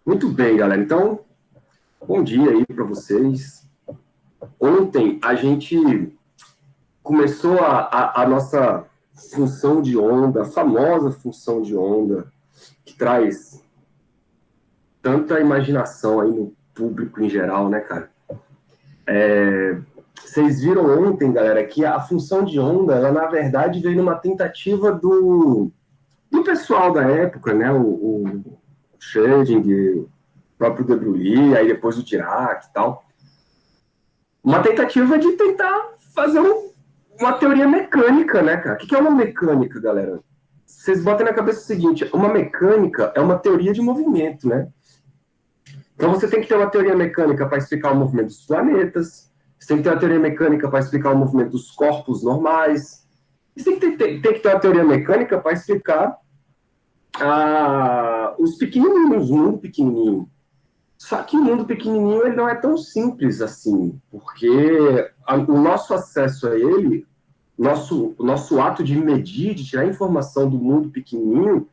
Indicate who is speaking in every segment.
Speaker 1: Muito bem, galera. Então, bom dia aí para vocês. Ontem a gente começou a nossa função de onda, a famosa função de onda, que traz tanta imaginação aí no público em geral, né, cara? Vocês viram ontem, galera, que a função de onda, ela na verdade veio numa tentativa do pessoal da época, né? O Schrödinger, o próprio De Broglie, aí depois o Dirac e tal. Uma tentativa de tentar fazer uma teoria mecânica, né, cara? O que é uma mecânica, galera? Vocês botem na cabeça o seguinte: uma mecânica é uma teoria de movimento, né? Então você tem que ter uma teoria mecânica para explicar o movimento dos planetas, você tem que ter uma teoria mecânica para explicar o movimento dos corpos normais, e você tem que ter uma teoria mecânica para explicar os pequenininhos, o mundo pequenininho. Só que o mundo pequenininho ele não é tão simples assim, porque o nosso acesso a ele, o nosso ato de medir, de tirar informação do mundo pequenininho,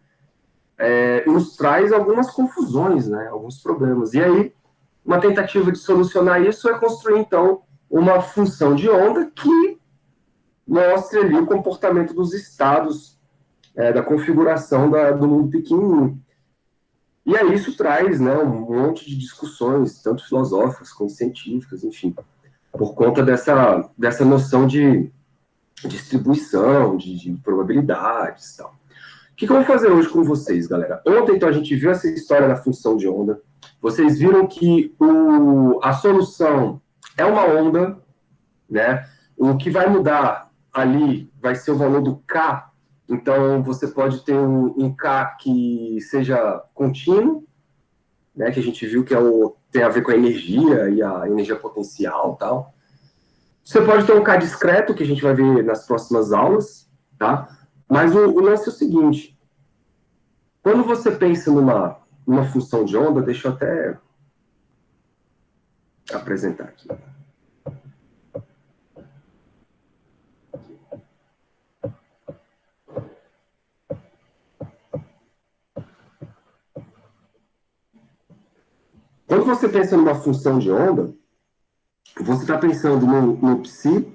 Speaker 1: nos traz algumas confusões, né, alguns problemas. E aí, uma tentativa de solucionar isso é construir, então, uma função de onda que mostre ali o comportamento dos estados da configuração do mundo pequenininho. E aí isso traz, né, um monte de discussões, tanto filosóficas quanto científicas, enfim, por conta dessa noção de distribuição, de probabilidades e tal. O que eu vou fazer hoje com vocês, galera? Ontem, então, a gente viu essa história da função de onda. Vocês viram que a solução é uma onda, né? O que vai mudar ali vai ser o valor do K. Então, você pode ter um K que seja contínuo, né, que a gente viu que tem a ver com a energia e a energia potencial e tal. Você pode ter um K discreto, que a gente vai ver nas próximas aulas, tá? Mas o lance é o seguinte: quando você pensa numa função de onda, deixa eu até apresentar aqui. Quando você pensa numa função de onda, você está pensando no psi,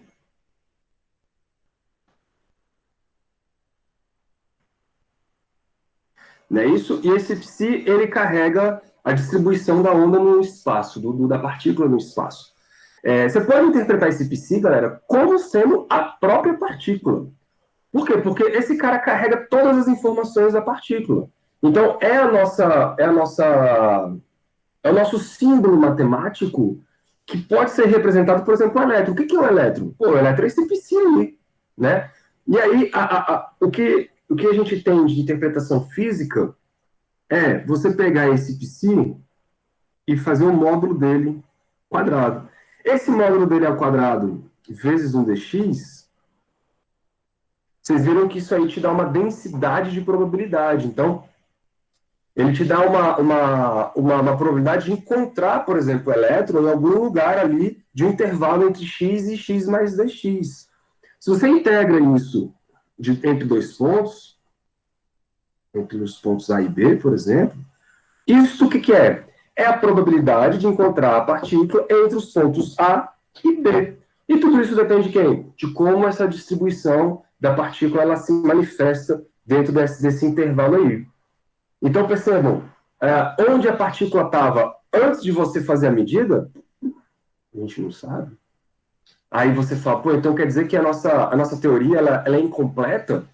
Speaker 1: não é isso? E esse psi, ele carrega a distribuição da onda no espaço, da partícula no espaço. Você pode interpretar esse psi, galera, como sendo a própria partícula. Por quê? Porque esse cara carrega todas as informações da partícula. Então, é o nosso símbolo matemático que pode ser representado, por exemplo, o elétron. O que é o elétron? Pô, o elétron é esse psi aí, né? E aí, o que a gente tem de interpretação física é você pegar esse psi e fazer o módulo dele quadrado. Esse módulo dele ao quadrado vezes 1 dx, vocês viram que isso aí te dá uma densidade de probabilidade. Então, ele te dá uma probabilidade de encontrar, por exemplo, o elétron em algum lugar ali de um intervalo entre x e x mais 2x. Se você integra isso entre dois pontos, entre os pontos A e B, por exemplo, isso o que é? É a probabilidade de encontrar a partícula entre os pontos A e B. E tudo isso depende de quem? De como essa distribuição da partícula ela se manifesta dentro desse intervalo aí. Então, percebam, onde a partícula estava antes de você fazer a medida, a gente não sabe. Aí você fala, pô, então quer dizer que a nossa teoria ela é incompleta?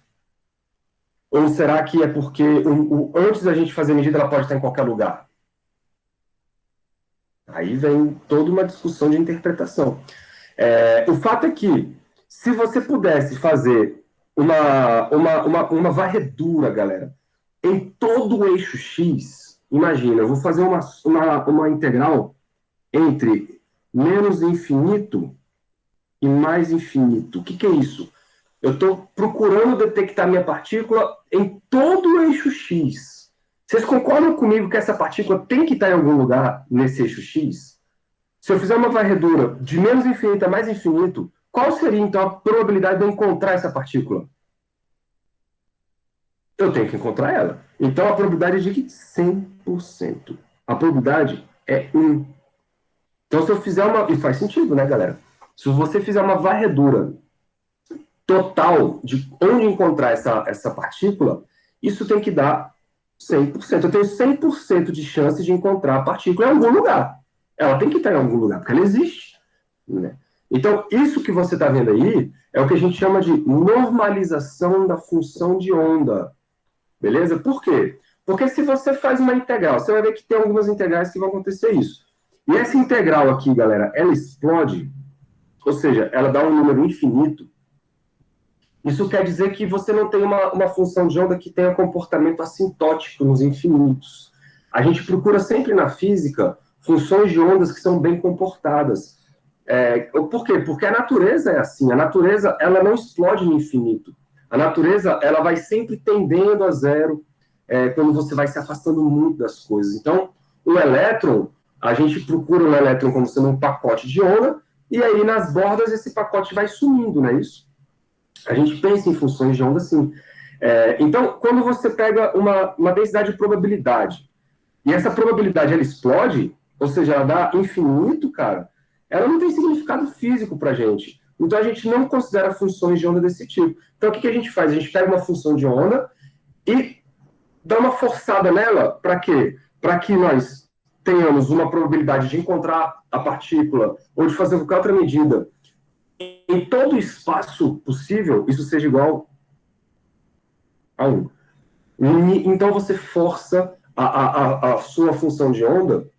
Speaker 1: Ou será que é porque antes da gente fazer a medida ela pode estar em qualquer lugar? Aí vem toda uma discussão de interpretação. O fato é que, se você pudesse fazer uma varredura, galera, em todo o eixo X, imagina, eu vou fazer uma integral entre menos infinito e mais infinito. O que é isso? Eu estou procurando detectar minha partícula em todo o eixo X. Vocês concordam comigo que essa partícula tem que estar em algum lugar nesse eixo X? Se eu fizer uma varredura de menos infinito a mais infinito, qual seria, então, a probabilidade de eu encontrar essa partícula? Eu tenho que encontrar ela. Então, a probabilidade é de 100%. A probabilidade é 1. Então, se eu fizer uma... E faz sentido, né, galera? Se você fizer uma varredura total de onde encontrar essa partícula, isso tem que dar 100%. Eu tenho 100% de chance de encontrar a partícula em algum lugar. Ela tem que estar em algum lugar, porque ela existe. Né? Então, isso que você está vendo aí é o que a gente chama de normalização da função de onda. Beleza? Por quê? Porque se você faz uma integral, você vai ver que tem algumas integrais que vão acontecer isso. E essa integral aqui, galera, ela explode, ou seja, ela dá um número infinito. Isso quer dizer que você não tem uma função de onda que tenha comportamento assintótico nos infinitos. A gente procura sempre na física funções de ondas que são bem comportadas. Por quê? Porque a natureza é assim. A natureza ela não explode no infinito. A natureza ela vai sempre tendendo a zero quando você vai se afastando muito das coisas. Então, o elétron, a gente procura o elétron como sendo um pacote de onda, e aí nas bordas esse pacote vai sumindo, não é isso? A gente pensa em funções de onda assim. Então, quando você pega uma densidade de probabilidade, e essa probabilidade ela explode, ou seja, ela dá infinito, cara, ela não tem significado físico para a gente. Então, a gente não considera funções de onda desse tipo. Então, o que a gente faz? A gente pega uma função de onda e dá uma forçada nela, para quê? Para que nós tenhamos uma probabilidade de encontrar a partícula ou de fazer qualquer outra medida em todo o espaço possível, isso seja igual a 1. Então, você força a sua função de onda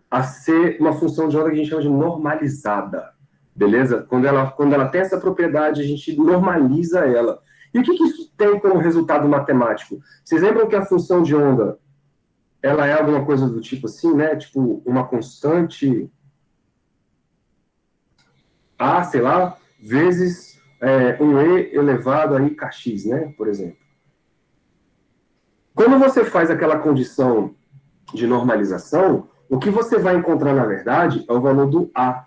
Speaker 1: a ser uma função de onda que a gente chama de normalizada. Beleza? Quando ela tem essa propriedade, a gente normaliza ela. E o que isso tem como resultado matemático? Vocês lembram que a função de onda ela é alguma coisa do tipo assim, né? Tipo, uma constante A, sei lá, vezes um E elevado a IKX, né? Por exemplo. Quando você faz aquela condição de normalização, o que você vai encontrar, na verdade, é o valor do A.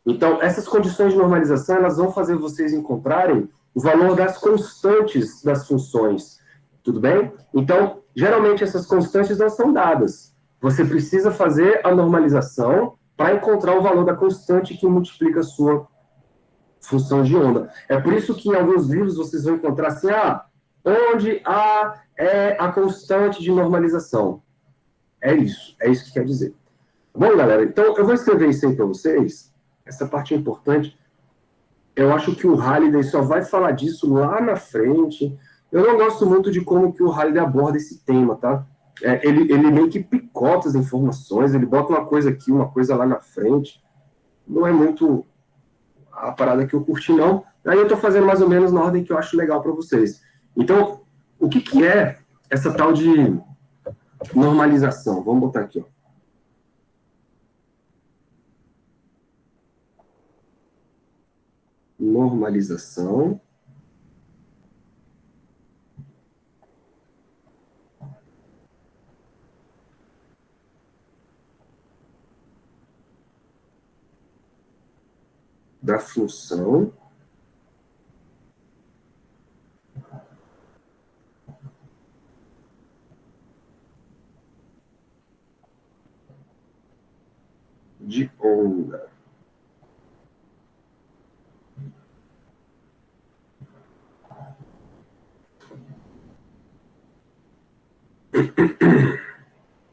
Speaker 1: Então, essas condições de normalização, elas vão fazer vocês encontrarem o valor das constantes das funções. Tudo bem? Então, geralmente essas constantes não são dadas. Você precisa fazer a normalização para encontrar o valor da constante que multiplica a sua função de onda. É por isso que em alguns livros vocês vão encontrar assim, onde A é a constante de normalização. É isso que quer dizer. Bom, galera, então eu vou escrever isso aí para vocês. Essa parte é importante. Eu acho que o Halliday só vai falar disso lá na frente. Eu não gosto muito de como que o Halliday aborda esse tema, tá? Ele meio que picota as informações, ele bota uma coisa aqui, uma coisa lá na frente. Não é muito a parada que eu curti, não. Aí eu tô fazendo mais ou menos na ordem que eu acho legal para vocês. Então, o que é essa tal de normalização? Vamos botar aqui, ó. Normalização da função de onda.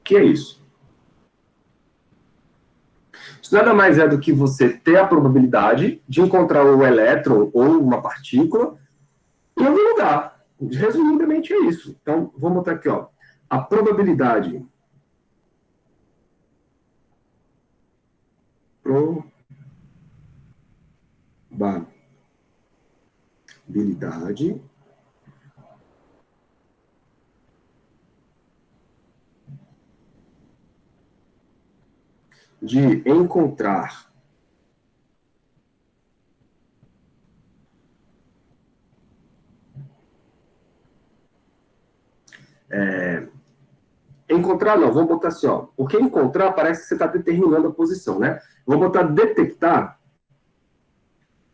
Speaker 1: Que é isso? Isso nada mais é do que você ter a probabilidade de encontrar o elétron ou uma partícula em algum lugar. Resumidamente é isso. Então, vamos botar aqui, ó. A probabilidade de encontrar encontrar não, vamos botar assim, ó, porque encontrar parece que você está determinando a posição, né? Vou botar detectar,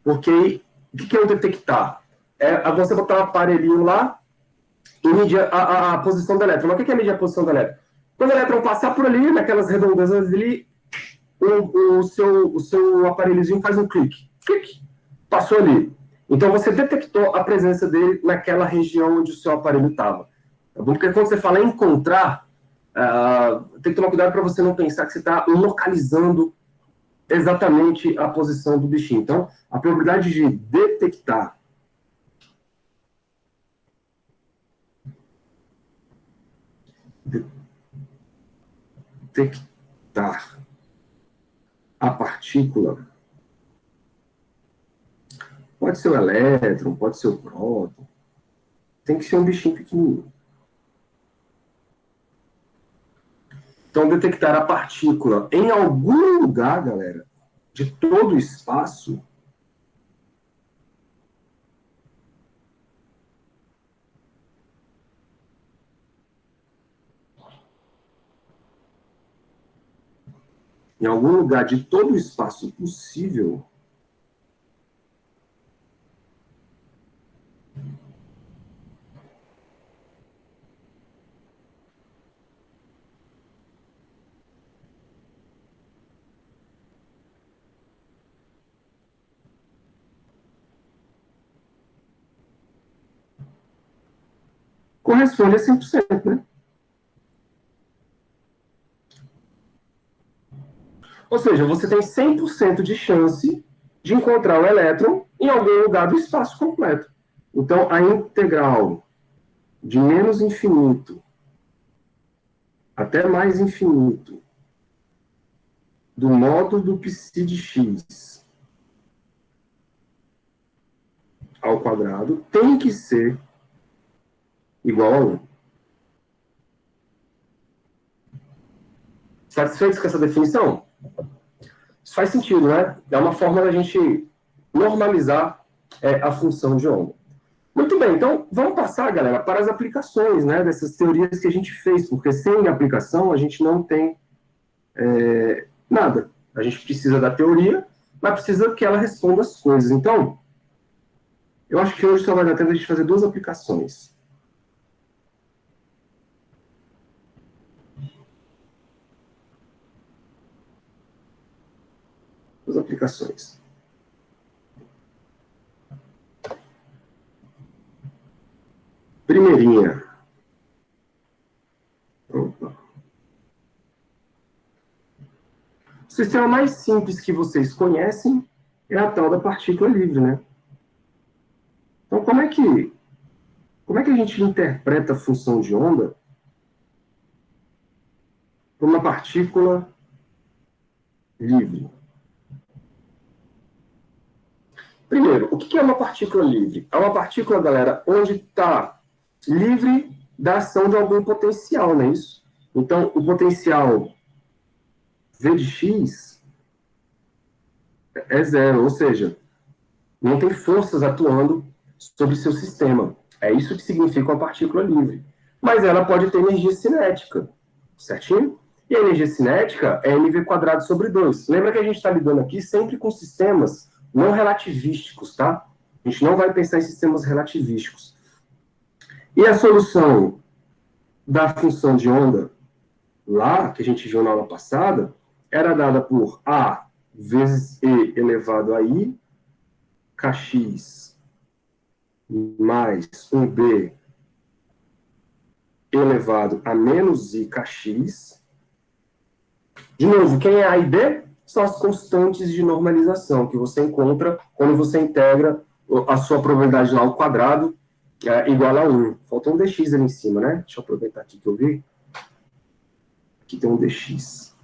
Speaker 1: porque o que é o detectar? É você botar um aparelhinho lá e medir a posição do elétron. Mas o que é medir a posição do elétron? Quando o elétron passar por ali, naquelas redondezas ali, o seu aparelhozinho faz um clique. Clique. Passou ali. Então, você detectou a presença dele naquela região onde o seu aparelho estava. Tá bom? Porque quando você fala encontrar, tem que tomar cuidado para você não pensar que você está localizando exatamente a posição do bichinho. Então, a probabilidade de detectar a partícula pode ser o elétron, pode ser o próton, tem que ser um bichinho pequenininho. Então, detectar a partícula em algum lugar, galera, de todo o espaço, em algum lugar de todo o espaço possível, corresponde a 100%, né? Ou seja, você tem 100% de chance de encontrar o elétron em algum lugar do espaço completo. Então, a integral de menos infinito até mais infinito do módulo do psi de x ao quadrado tem que ser igual a 1. Satisfeitos com essa definição? Isso faz sentido, né? É uma forma da gente normalizar a função de onda. Muito bem, então vamos passar, galera, para as aplicações, né, dessas teorias que a gente fez, porque sem aplicação a gente não tem nada. A gente precisa da teoria, mas precisa que ela responda as coisas. Então, eu acho que hoje só vai dar tempo de a gente fazer 2 aplicações. Duas aplicações. Primeirinha. Opa. O sistema mais simples que vocês conhecem é a tal da partícula livre, né? Então, como é que a gente interpreta a função de onda para uma partícula livre? Primeiro, o que é uma partícula livre? É uma partícula, galera, onde está livre da ação de algum potencial, não é isso? Então, o potencial V de x é zero, ou seja, não tem forças atuando sobre seu sistema. É isso que significa uma partícula livre. Mas ela pode ter energia cinética, certinho? E a energia cinética é mv²/2. Lembra que a gente está lidando aqui sempre com sistemas não relativísticos, tá? A gente não vai pensar em sistemas relativísticos. E a solução da função de onda, lá, que a gente viu na aula passada, era dada por A vezes E elevado a I, kx mais 1b elevado a menos I kx. De novo, quem é A e B? São as constantes de normalização que você encontra quando você integra a sua probabilidade lá ao quadrado igual a 1. Faltou um dx ali em cima, né? Deixa eu aproveitar aqui que eu vi. Aqui tem um dx.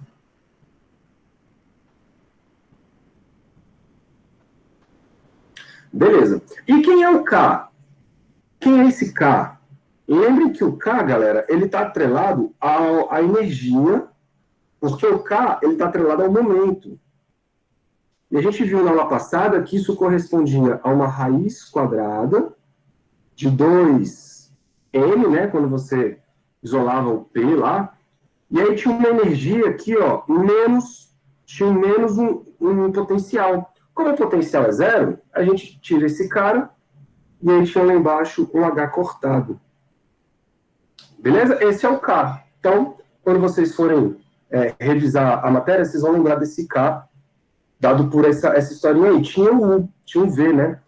Speaker 1: Beleza. E quem é o K? Quem é esse K? Lembrem que o K, galera, ele está atrelado à energia, porque o K está atrelado ao momento. E a gente viu na aula passada que isso correspondia a uma raiz quadrada de 2m, né, quando você isolava o P lá, e aí tinha uma energia aqui, ó, tinha menos um potencial. Como o potencial é zero, a gente tira esse cara, e aí tinha lá embaixo um H cortado. Beleza? Esse é o K. Então, quando vocês forem revisar a matéria, vocês vão lembrar desse K, dado por essa historinha aí. Tinha um U, tinha um V, né?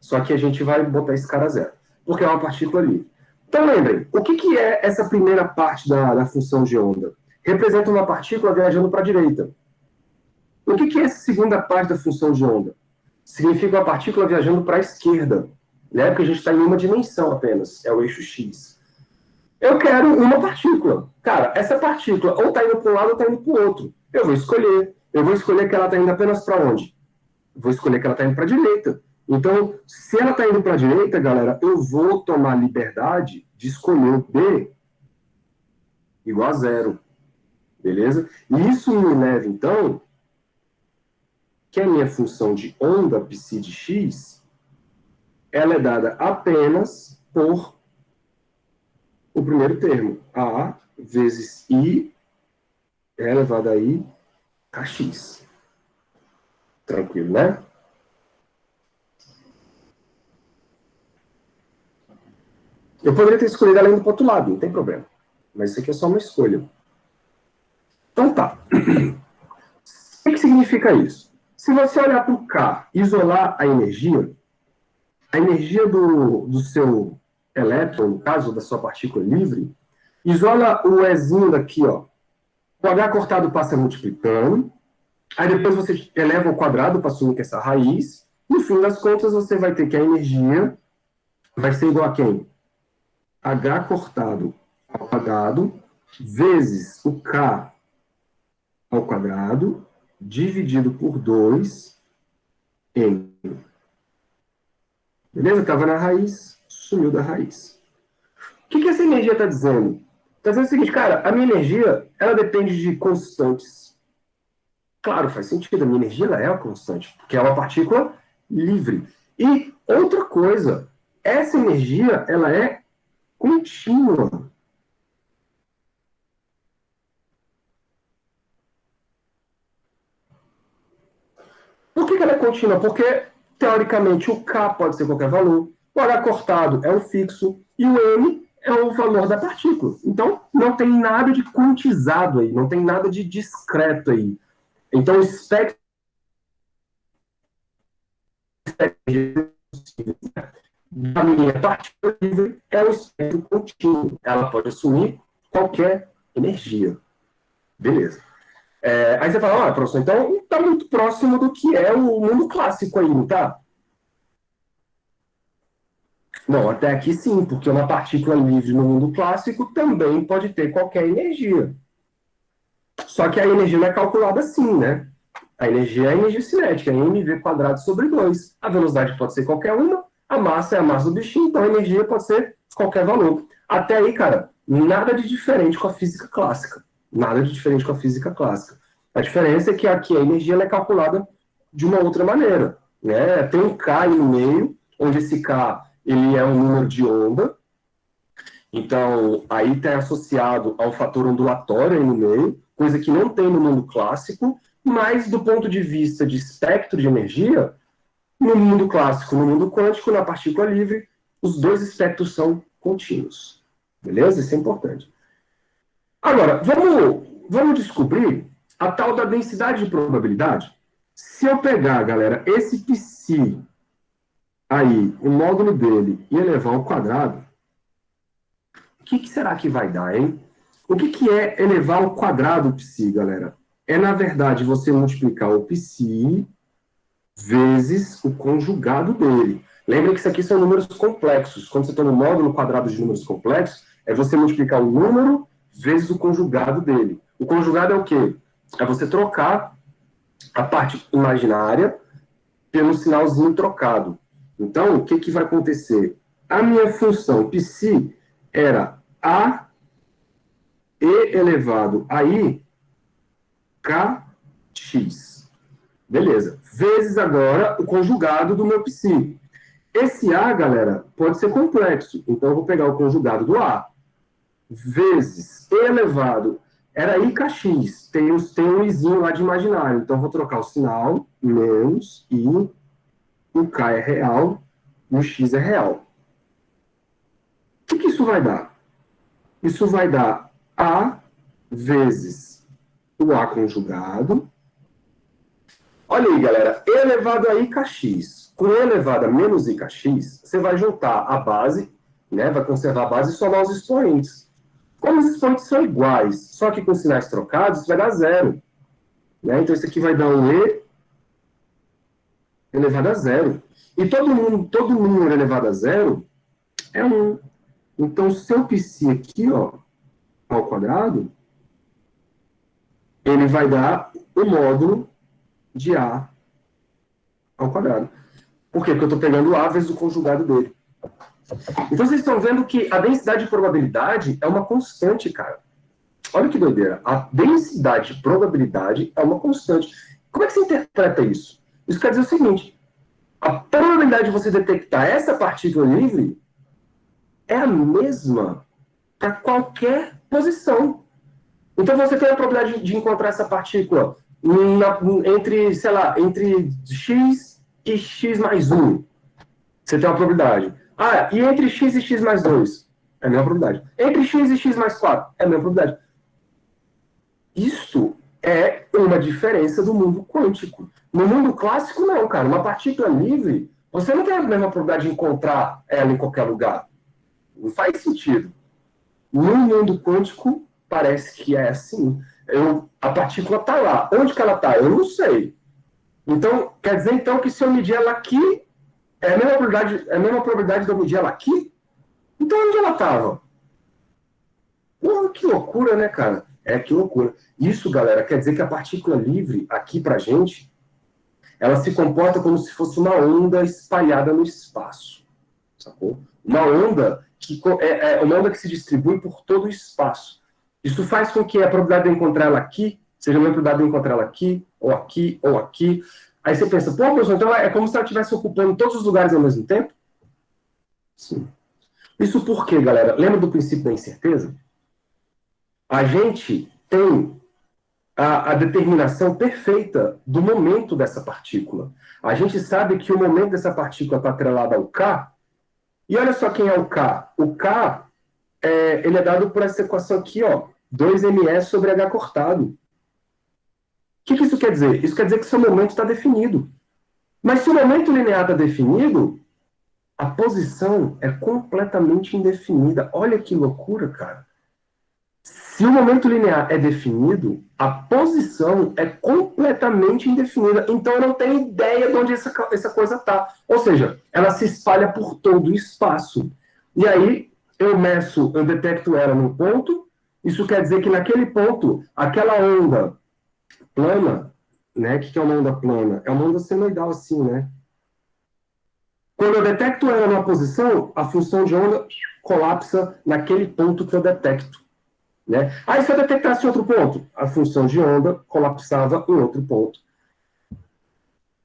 Speaker 1: Só que a gente vai botar esse cara zero, porque é uma partícula livre. Então, lembrem, o que é essa primeira parte da função de onda? Representa uma partícula viajando para a direita. O que é essa segunda parte da função de onda? Significa uma partícula viajando para a esquerda, né? Porque a gente está em uma dimensão apenas, é o eixo X. Eu quero uma partícula. Cara, essa partícula ou está indo para um lado ou está indo para o outro. Eu vou escolher que ela está indo apenas para onde? Vou escolher que ela está indo para a direita. Então, se ela está indo para a direita, galera, eu vou tomar liberdade de escolher o B igual a zero. Beleza? E isso me leva, então, que a minha função de onda psi de x, ela é dada apenas por o primeiro termo, A vezes I elevado a I kx. Tranquilo, né? Eu poderia ter escolhido ela indo para o outro lado, não tem problema. Mas isso aqui é só uma escolha. Então tá. O que significa isso? Se você olhar para o K e isolar a energia do seu elétron, no caso da sua partícula livre, isola o Ezinho daqui, ó. O H cortado passa multiplicando, aí depois você eleva ao quadrado para assumir que essa raiz, no fim das contas você vai ter que a energia vai ser igual a quem? H cortado ao quadrado vezes o K ao quadrado dividido por 2 em. Beleza? Estava na raiz, sumiu da raiz. O que essa energia está dizendo? Está dizendo o seguinte, cara, a minha energia, ela depende de constantes. Claro, faz sentido, a minha energia ela é uma constante, porque é uma partícula livre. E outra coisa, essa energia, ela é contínua. Por que ela é contínua? Porque, teoricamente, o K pode ser qualquer valor, o H cortado é o fixo, e o M é o valor da partícula. Então, não tem nada de quantizado aí, não tem nada de discreto aí. Então, o espectro da minha partícula livre é o espectro contínuo. Ela pode assumir qualquer energia. Beleza. Aí você fala, professor, então está muito próximo do que é o mundo clássico aí, não tá? Não, até aqui sim, porque uma partícula livre no mundo clássico também pode ter qualquer energia. Só que a energia não é calculada assim, né? A energia é a energia cinética, é mv quadrado sobre 2. A velocidade pode ser qualquer uma, a massa é a massa do bichinho, então a energia pode ser qualquer valor. Até aí, cara, nada de diferente com a física clássica. Nada de diferente com a física clássica. A diferença é que aqui a energia ela é calculada de uma outra maneira, né? Tem um K aí no meio, onde esse K ele é um número de onda, então aí está associado ao fator ondulatório aí no meio, coisa que não tem no mundo clássico, mas do ponto de vista de espectro de energia, no mundo clássico, no mundo quântico, na partícula livre, os dois espectros são contínuos. Beleza? Isso é importante. Agora, vamos descobrir a tal da densidade de probabilidade. Se eu pegar, galera, esse psi aí, o módulo dele, e elevar ao quadrado, o que será que vai dar, hein? O que é elevar ao quadrado o psi, galera? É, na verdade, você multiplicar o psi vezes o conjugado dele. Lembra que isso aqui são números complexos. Quando você tem um módulo quadrado de números complexos, é você multiplicar o número vezes o conjugado dele. O conjugado é o quê? É você trocar a parte imaginária pelo sinalzinho trocado. Então, o que vai acontecer? A minha função psi era a e elevado a i kx. Beleza. Vezes agora o conjugado do meu psi. Esse a, galera, pode ser complexo. Então, eu vou pegar o conjugado do a vezes e elevado. Era i kx. Tem um izinho lá de imaginário. Então, eu vou trocar o sinal, menos i, o k é real, e o x é real. O que isso vai dar? Isso vai dar a vezes o A conjugado. Olha aí, galera, E elevado a IKX com E elevado a menos IKX, você vai juntar a base, né, vai conservar a base e somar os expoentes. Como os expoentes são iguais, só que com sinais trocados, isso vai dar zero. Né? Então, isso aqui vai dar um E elevado a zero. E todo número elevado a zero é 1. Então, o seu psi aqui, ó, ao quadrado, ele vai dar o módulo de A ao quadrado. Por quê? Porque eu estou pegando A vezes o conjugado dele. Então, vocês estão vendo que a densidade de probabilidade é uma constante, cara. Olha que doideira. A densidade de probabilidade é uma constante. Como é que você interpreta isso? Isso quer dizer o seguinte: a probabilidade de você detectar essa partícula livre é a mesma para qualquer posição. Então, você tem a probabilidade de encontrar essa partícula entre, sei lá, entre x e x mais 1. Você tem uma probabilidade. Ah, e entre x e x mais 2? É a mesma probabilidade. Entre x e x mais 4? É a mesma probabilidade. Isto é uma diferença do mundo quântico. No mundo clássico, não, cara. Uma partícula livre, você não tem a mesma probabilidade de encontrar ela em qualquer lugar. Não faz sentido. No mundo quântico, parece que é assim. A partícula está lá. Onde que ela está? Eu não sei. Então, quer dizer então que se eu medir ela aqui, é a mesma probabilidade de eu medir ela aqui? Então, onde ela estava? Porra, que loucura, né, cara? É, que loucura. Isso, galera, quer dizer que a partícula livre, aqui pra gente, ela se comporta como se fosse uma onda espalhada no espaço. Sacou? Uma onda que se distribui por todo o espaço. Isso faz com que a probabilidade de encontrar ela aqui seja a mesma probabilidade de encontrar ela aqui, ou aqui, ou aqui. Aí você pensa, pô, professor, então é como se ela estivesse ocupando todos os lugares ao mesmo tempo? Sim. Isso por quê, galera? Lembra do princípio da incerteza? A gente tem a determinação perfeita do momento dessa partícula. A gente sabe que o momento dessa partícula está atrelado ao K, e olha só quem é o K. O K, ele é dado por essa equação aqui, ó, 2ms sobre h cortado. O que isso quer dizer? Isso quer dizer que seu momento está definido. Mas se o momento linear está definido, a posição é completamente indefinida. Olha que loucura, cara. Se o momento linear é definido, a posição é completamente indefinida. Então eu não tenho ideia de onde essa coisa está. Ou seja, ela se espalha por todo o espaço. E aí eu detecto ela num ponto. Isso quer dizer que naquele ponto, aquela onda plana, né? O que é uma onda plana? É uma onda senoidal assim, né? Quando eu detecto ela numa posição, a função de onda colapsa naquele ponto que eu detecto. Né? Aí, se eu detectasse outro ponto, a função de onda colapsava em outro ponto.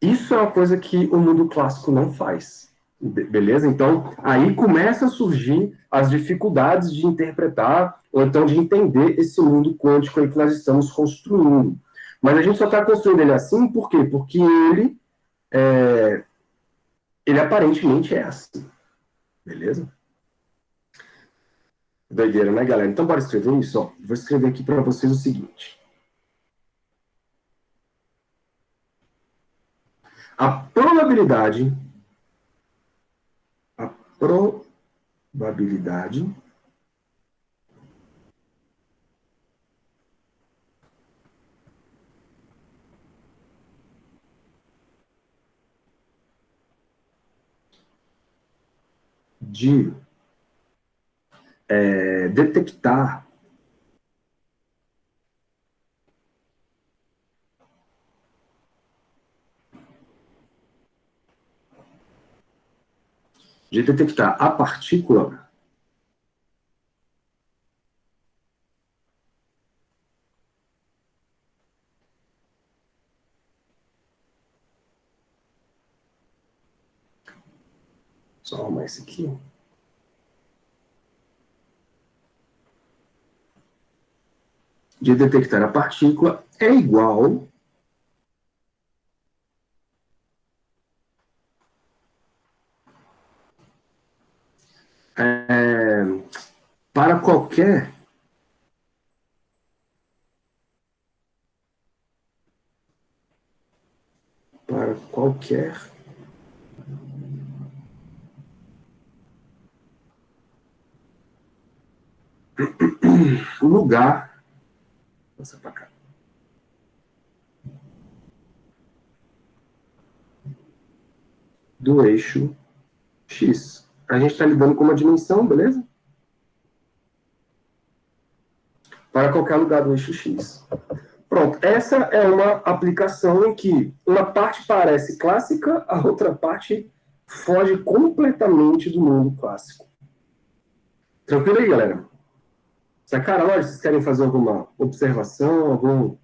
Speaker 1: Isso é uma coisa que o mundo clássico não faz. Beleza? Então, aí começa a surgir as dificuldades de interpretar, ou então de entender esse mundo quântico aí que nós estamos construindo. Mas a gente só está construindo ele assim, por quê? Porque ele aparentemente é assim. Beleza? Doideira, né, galera? Então, bora escrever isso? Ó. Vou escrever aqui para vocês o seguinte. A probabilidade de detectar a partícula só arrumar isso aqui. De detectar a partícula é igual para qualquer qualquer lugar, passa para cá, do eixo X. A gente está lidando com uma dimensão, beleza? Para qualquer lugar do eixo X. Pronto, essa é uma aplicação em que uma parte parece clássica, a outra parte foge completamente do mundo clássico. Tranquilo aí, galera? Sacaram? Olha, vocês querem fazer alguma observação, algum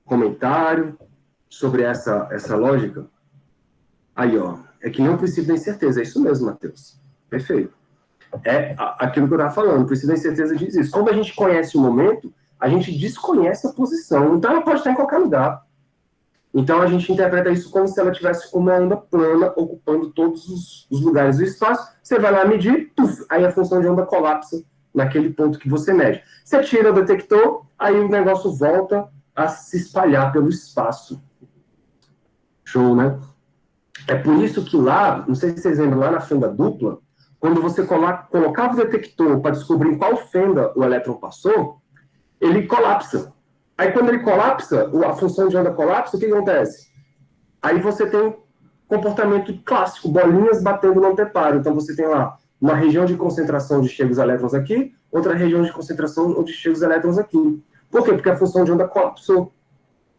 Speaker 1: comentário sobre essa lógica? Aí, ó, é que não precisa da incerteza, é isso mesmo, Matheus. Perfeito. É aquilo que eu estava falando, precisa da incerteza diz isso. Quando a gente conhece o momento, a gente desconhece a posição. Então, ela pode estar em qualquer lugar. Então, a gente interpreta isso como se ela tivesse uma onda plana, ocupando todos os lugares do espaço. Você vai lá medir, tuf, aí a função de onda colapsa naquele ponto que você mede. Você tira o detector, aí o negócio volta a se espalhar pelo espaço. Show, né? É por isso que lá, não sei se vocês lembram, lá na fenda dupla, quando você colocava o detector para descobrir em qual fenda o elétron passou, ele colapsa. Aí, quando ele colapsa, a função de onda colapsa, o que acontece? Aí você tem comportamento clássico, bolinhas batendo no anteparo. Então, você tem lá uma região de concentração onde chegam os elétrons aqui, outra região de concentração onde chegam os elétrons aqui. Por quê? Porque a função de onda colapsou.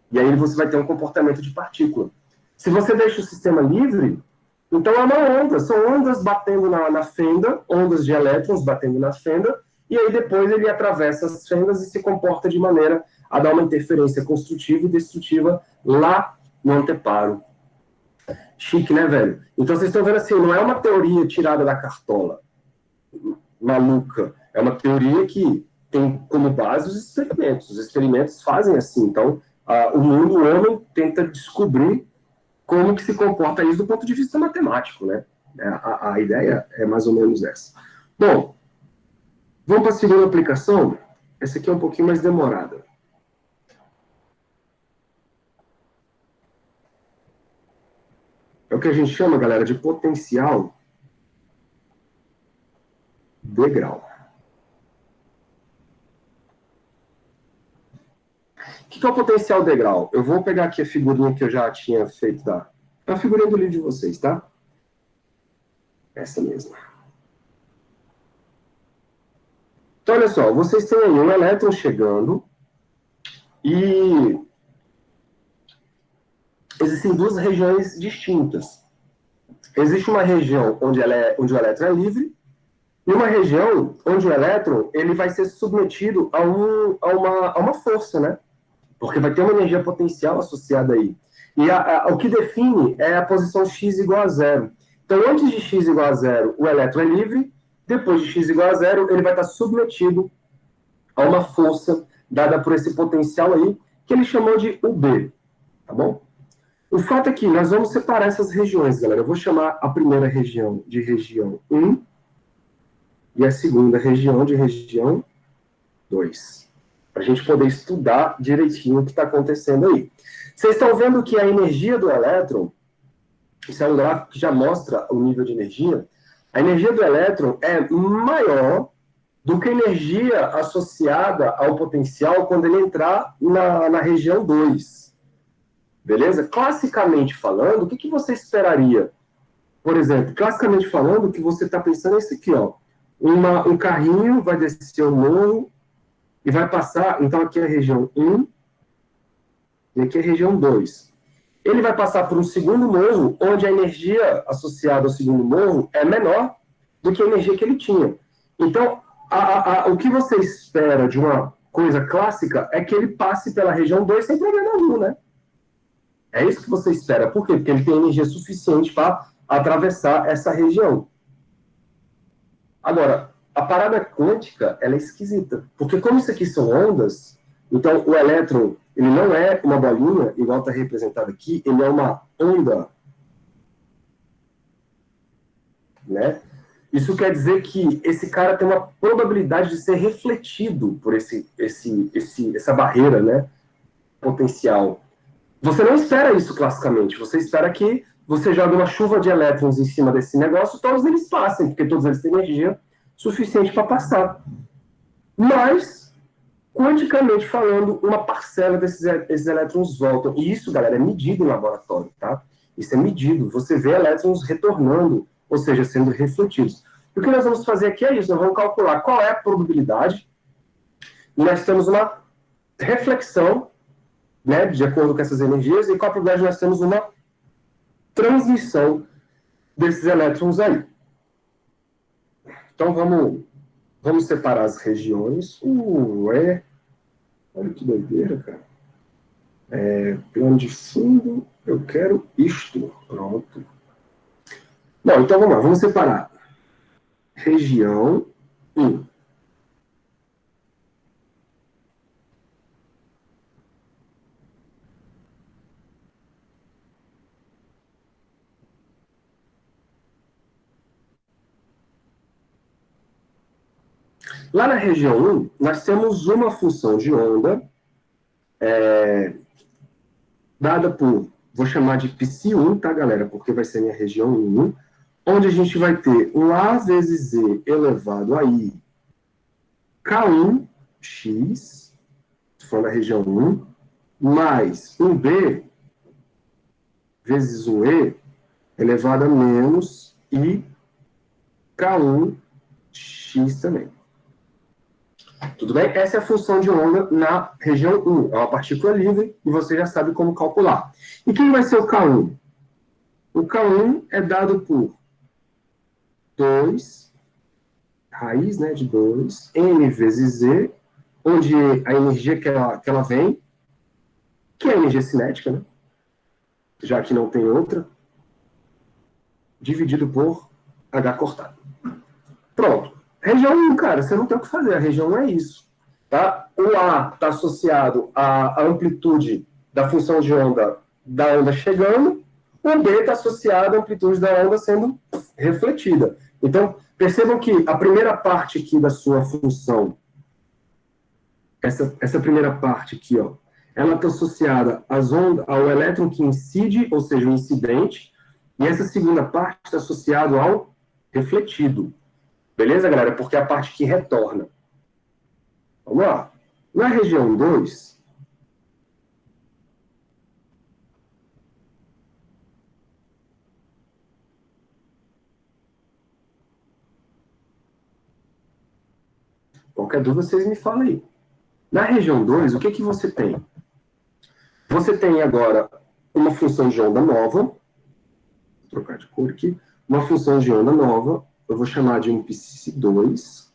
Speaker 1: E aí você vai ter um comportamento de partícula. Se você deixa o sistema livre, então é uma onda. São ondas batendo na fenda, ondas de elétrons batendo na fenda, e aí depois ele atravessa as fendas e se comporta de maneira a dar uma interferência construtiva e destrutiva lá no anteparo. Chique, né, velho? Então vocês estão vendo assim, não é uma teoria tirada da cartola, maluca. É uma teoria que tem como base os experimentos. Os experimentos fazem assim. Então, o mundo, o homem, tenta descobrir como que se comporta isso do ponto de vista matemático, né? A ideia é mais ou menos essa. Bom, vamos para a segunda aplicação. Essa aqui é um pouquinho mais demorada. É o que a gente chama, galera, de potencial degrau. O que é o potencial degrau? Eu vou pegar aqui a figurinha que eu já tinha feito da... É a figurinha do livro de vocês, tá? Essa mesma. Então, olha só, vocês têm aí um elétron chegando e existem duas regiões distintas. Existe uma região onde o elétron é livre e uma região onde o elétron ele vai ser submetido a uma força, né? Porque vai ter uma energia potencial associada aí. E o que define é a posição x igual a zero. Então, antes de x igual a zero, o elétron é livre. Depois de x igual a zero, ele vai estar submetido a uma força dada por esse potencial aí, que ele chamou de UB. Tá bom? O fato é que nós vamos separar essas regiões, galera. Eu vou chamar a primeira região de região 1 e a segunda região de região 2. Para a gente poder estudar direitinho o que está acontecendo aí. Vocês estão vendo que a energia do elétron, isso é um gráfico que já mostra o nível de energia, a energia do elétron é maior do que a energia associada ao potencial quando ele entrar na região 2. Beleza? Classicamente falando, o que você esperaria? Por exemplo, classicamente falando, o que você está pensando é isso aqui, ó. Um carrinho vai descer o morro e vai passar, então aqui é a região 1 e aqui é a região 2. Ele vai passar por um segundo morro, onde a energia associada ao segundo morro é menor do que a energia que ele tinha. Então, o que você espera de uma coisa clássica é que ele passe pela região 2 sem problema algum, né? É isso que você espera. Por quê? Porque ele tem energia suficiente para atravessar essa região. Agora, a parada quântica, ela é esquisita. Porque como isso aqui são ondas, então o elétron, ele não é uma bolinha, igual está representado aqui, ele é uma onda. Né? Isso quer dizer que esse cara tem uma probabilidade de ser refletido por essa barreira, né, potencial. Você não espera isso classicamente. Você espera que você joga uma chuva de elétrons em cima desse negócio, todos eles passam, porque todos eles têm energia suficiente para passar. Mas, quanticamente falando, uma parcela desses elétrons voltam. E isso, galera, é medido em laboratório, tá? Isso é medido. Você vê elétrons retornando, ou seja, sendo refletidos. O que nós vamos fazer aqui é isso. Nós vamos calcular qual é a probabilidade. E nós temos uma reflexão, né, de acordo com essas energias, e qual a probabilidade nós temos uma transmissão desses elétrons aí. Então, vamos separar as regiões. Olha que doideira, cara. Plano de fundo, eu quero isto. Pronto. Bom, então vamos lá, vamos separar. Região 1. Lá na região 1, nós temos uma função de onda dada por, vou chamar de Psi1, tá, galera? Porque vai ser minha região 1, onde a gente vai ter um A vezes Z elevado a I K1x, se for na região 1, mais um B vezes um E elevado a menos I K1x também. Tudo bem? Essa é a função de onda na região 1. É uma partícula livre e você já sabe como calcular. E quem vai ser o K1? O K1 é dado por 2, raiz, né, de 2, M vezes Z, onde a energia que ela vem, que é a energia cinética, né, já que não tem outra, dividido por H cortado. Pronto. Região 1, cara, você não tem o que fazer, a região 1 é isso. Tá? O A está associado à amplitude da função de onda da onda chegando, o B está associado à amplitude da onda sendo refletida. Então, percebam que a primeira parte aqui da sua função, essa primeira parte aqui, ó, ela está associada ao elétron que incide, ou seja, o incidente, e essa segunda parte está associada ao refletido. Beleza, galera? Porque é a parte que retorna. Vamos lá. Na região 2, qualquer dúvida, vocês me falam aí. Na região 2, o que você tem? Você tem agora uma função de onda nova. Vou trocar de cor aqui. Uma função de onda nova. Eu vou chamar de um Psi2.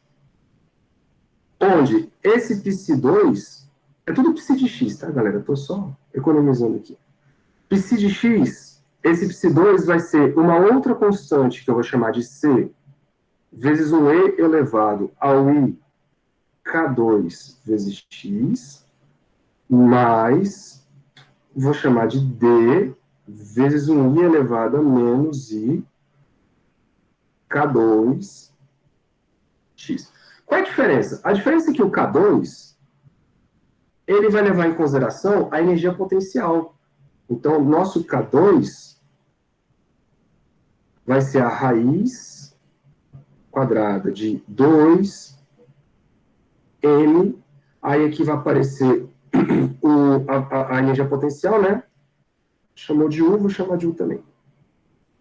Speaker 1: Onde esse Psi2 é tudo Psi de x, tá, galera? Estou só economizando aqui. Psi de x, esse Psi2 vai ser uma outra constante que eu vou chamar de C vezes um E elevado ao I K2 vezes x, mais, vou chamar de D vezes um I elevado a menos I K2 x. Qual é a diferença? A diferença é que o K2, ele vai levar em consideração a energia potencial. Então, o nosso K2 vai ser a raiz quadrada de 2M, aí aqui vai aparecer a energia potencial, né? Chamou de U, vou chamar de U também.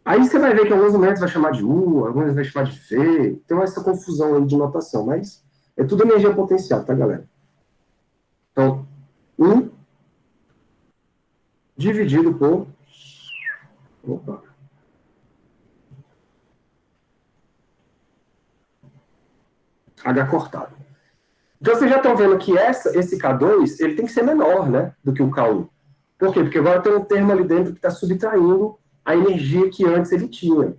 Speaker 1: Aí você vai ver que em alguns momentos vai chamar de U, alguns vai chamar de V, tem essa confusão aí de notação, mas é tudo energia potencial, tá, galera? Então, 1 dividido por... Opa. H cortado. Então, vocês já estão vendo que esse K2, ele tem que ser menor, né, do que o K1. Por quê? Porque agora tem um termo ali dentro que está subtraindo a energia que antes ele tinha,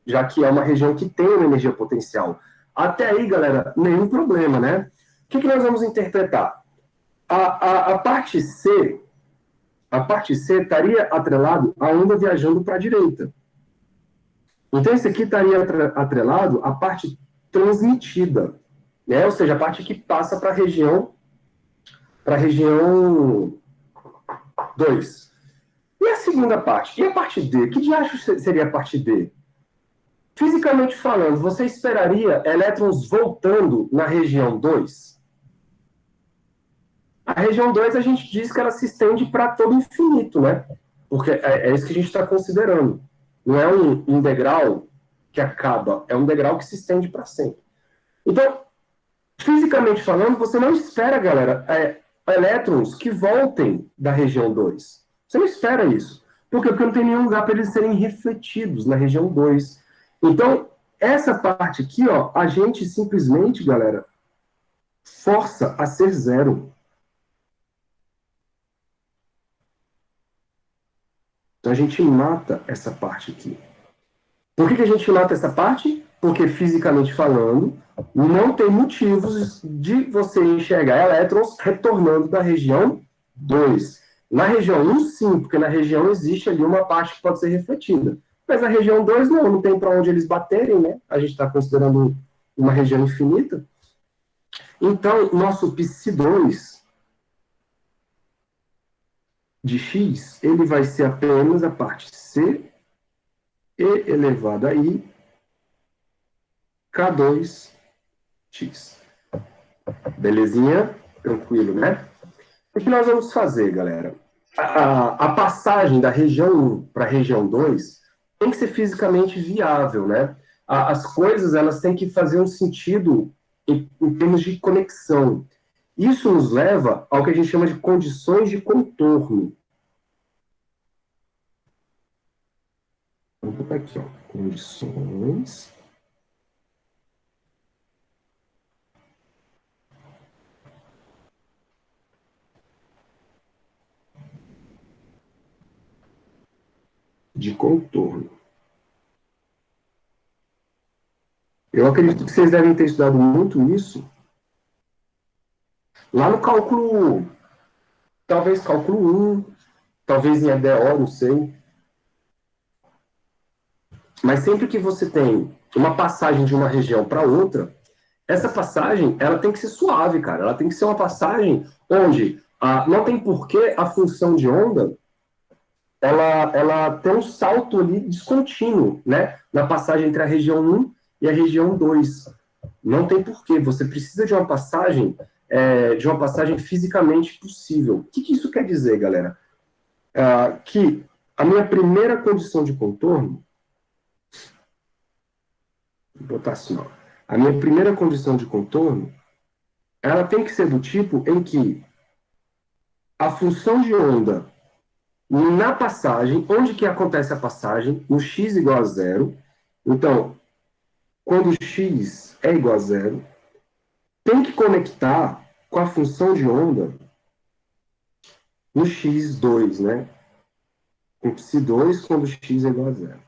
Speaker 1: já que é uma região que tem uma energia potencial. Até aí, galera, nenhum problema, né? O que nós vamos interpretar? A parte C estaria atrelado à onda viajando para a direita. Então, esse aqui estaria atrelado à parte transmitida, né? Ou seja, a parte que passa para a região 2. E a segunda parte? E a parte D? Que diacho seria a parte D? Fisicamente falando, você esperaria elétrons voltando na região 2? A região 2 a gente diz que ela se estende para todo o infinito, né? Porque é isso que a gente está considerando. Não é um degrau que acaba, é um degrau que se estende para sempre. Então, fisicamente falando, você não espera, galera, elétrons que voltem da região 2. Você não espera isso. Por quê? Porque não tem nenhum lugar para eles serem refletidos na região 2. Então, essa parte aqui, ó, a gente simplesmente, galera, força a ser zero. Então, a gente mata essa parte aqui. Por que a gente mata essa parte? Porque, fisicamente falando, não tem motivos de você enxergar elétrons retornando da região 2. Na região 1, sim, porque na região existe ali uma parte que pode ser refletida. Mas na região 2, não tem para onde eles baterem, né? A gente está considerando uma região infinita. Então, nosso psi2 de x, ele vai ser apenas a parte c e elevado a i K2x. Belezinha? Tranquilo, né? O que nós vamos fazer, galera? A passagem da região 1 para a região 2 tem que ser fisicamente viável, né? As coisas, elas têm que fazer um sentido em termos de conexão. Isso nos leva ao que a gente chama de condições de contorno. Vamos botar aqui, ó. Condições de contorno. Eu acredito que vocês devem ter estudado muito isso lá no cálculo, talvez cálculo 1, talvez em EDO, não sei. Mas sempre que você tem uma passagem de uma região para outra, essa passagem, ela tem que ser suave, cara. Ela tem que ser uma passagem onde não tem porquê a função de onda ela tem um salto ali descontínuo, né? Na passagem entre a região 1 e a região 2. Não tem porquê. Você precisa de uma passagem fisicamente possível. O que isso quer dizer, galera? Que a minha primeira condição de contorno, vou botar assim, ó, a minha primeira condição de contorno, ela tem que ser do tipo em que a função de onda na passagem, onde que acontece a passagem? No x igual a zero. Então, quando x é igual a zero, tem que conectar com a função de onda no x2, né? Com psi2 quando x é igual a zero.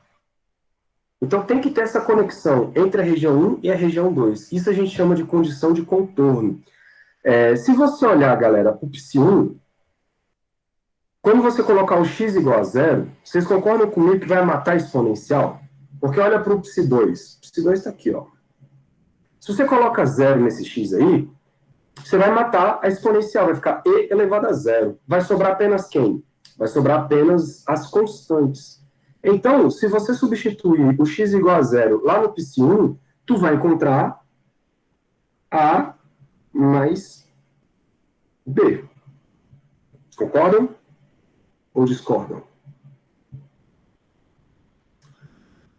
Speaker 1: Então, tem que ter essa conexão entre a região 1 e a região 2. Isso a gente chama de condição de contorno. Se você olhar, galera, o psi1, quando você colocar o x igual a zero, vocês concordam comigo que vai matar a exponencial? Porque olha para o psi2. O psi2 está aqui, ó. Se você coloca zero nesse x aí, você vai matar a exponencial, vai ficar e elevado a zero. Vai sobrar apenas quem? Vai sobrar apenas as constantes. Então, se você substituir o x igual a zero lá no psi1, tu vai encontrar a mais b. Concordam ou discordam?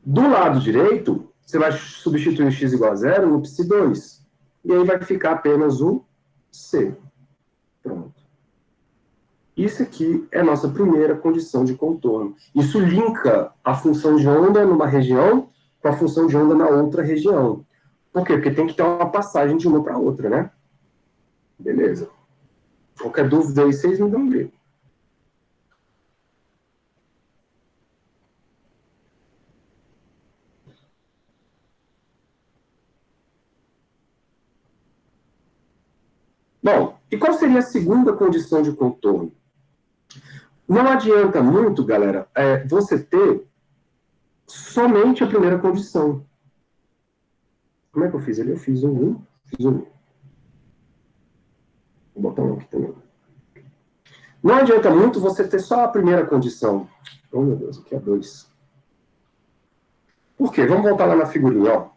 Speaker 1: Do lado direito, você vai substituir o x igual a zero no psi2. E aí vai ficar apenas o c. Pronto. Isso aqui é a nossa primeira condição de contorno. Isso linka a função de onda numa região com a função de onda na outra região. Por quê? Porque tem que ter uma passagem de uma para outra, né? Beleza. Qualquer dúvida aí, vocês me dão ver. Bom, e qual seria a segunda condição de contorno? Não adianta muito, galera, você ter somente a primeira condição. Como é que eu fiz ali? Eu fiz um 1, fiz um 1. Vou botar um aqui também. Não adianta muito você ter só a primeira condição. Oh, meu Deus, aqui é 2. Por quê? Vamos voltar lá na figurinha, ó.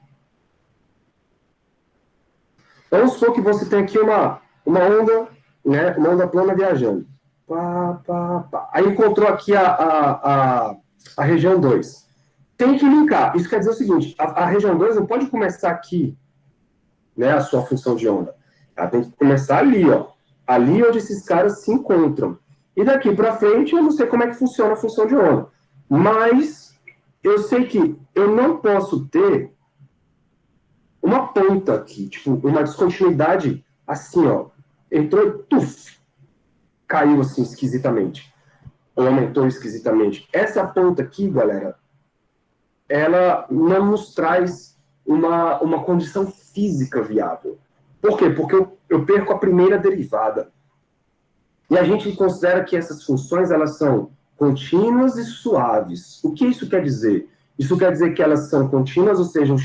Speaker 1: Vamos supor que você tem aqui uma onda, né? Uma onda plana viajando. Pá, pá, pá. Aí encontrou aqui a região 2. Tem que linkar. Isso quer dizer o seguinte, a região 2 não pode começar aqui, né, a sua função de onda. Ela tem que começar ali, ó. Ali onde esses caras se encontram. E daqui para frente, eu não sei como é que funciona a função de onda. Mas eu sei que eu não posso ter uma ponta aqui, tipo, uma descontinuidade assim, ó. Entrou e tuf, caiu assim esquisitamente. Ou aumentou esquisitamente. Essa ponta aqui, galera, ela não nos traz uma condição física viável. Por quê? Porque eu perco a primeira derivada. E a gente considera que essas funções elas são contínuas e suaves. O que isso quer dizer? Isso quer dizer que elas são contínuas, ou seja,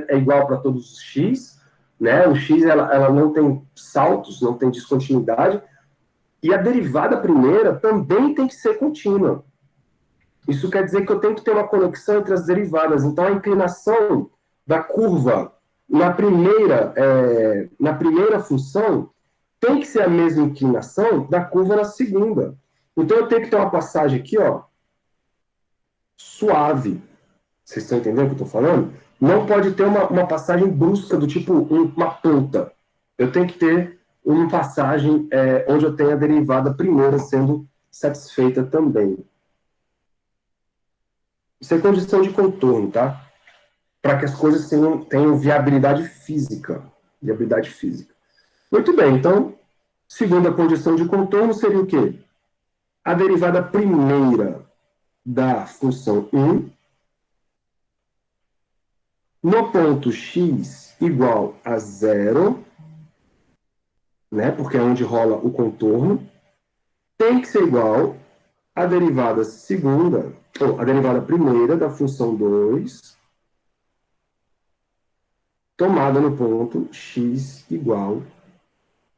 Speaker 1: é igual para todos os x, né? O x ela não tem saltos, não tem descontinuidade, e a derivada primeira também tem que ser contínua. Isso quer dizer que eu tenho que ter uma conexão entre as derivadas. Então, a inclinação da curva na primeira função tem que ser a mesma inclinação da curva na segunda. Então, eu tenho que ter uma passagem aqui, ó, suave. Vocês estão entendendo o que eu estou falando? Não pode ter uma passagem brusca do tipo uma ponta. Eu tenho que ter uma passagem onde eu tenho a derivada primeira sendo satisfeita também. Isso é condição de contorno, tá? Para que as coisas tenham viabilidade física. Viabilidade física. Muito bem, então, segunda condição de contorno seria o quê? A derivada primeira da função 1 no ponto x igual a 0, né, porque é onde rola o contorno, tem que ser igual à derivada segunda, ou a derivada primeira da função 2, tomada no ponto x igual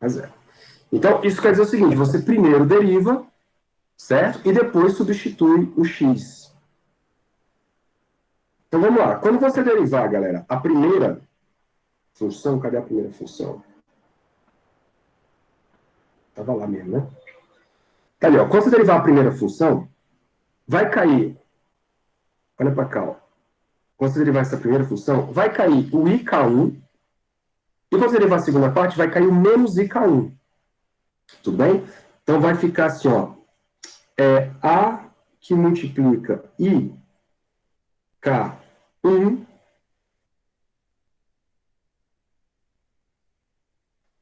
Speaker 1: a 0. Então, isso quer dizer o seguinte, você primeiro deriva, certo? E depois substitui o x. Então, vamos lá. Quando você derivar, galera, a primeira função, cadê a primeira função? Estava lá mesmo, né? Tá ali, ó. Quando você derivar a primeira função, vai cair, olha para cá, ó. Quando você derivar essa primeira função, vai cair o IK1, e quando você derivar a segunda parte, vai cair o menos IK1. Tudo bem? Então, vai ficar assim, ó. A que multiplica IK1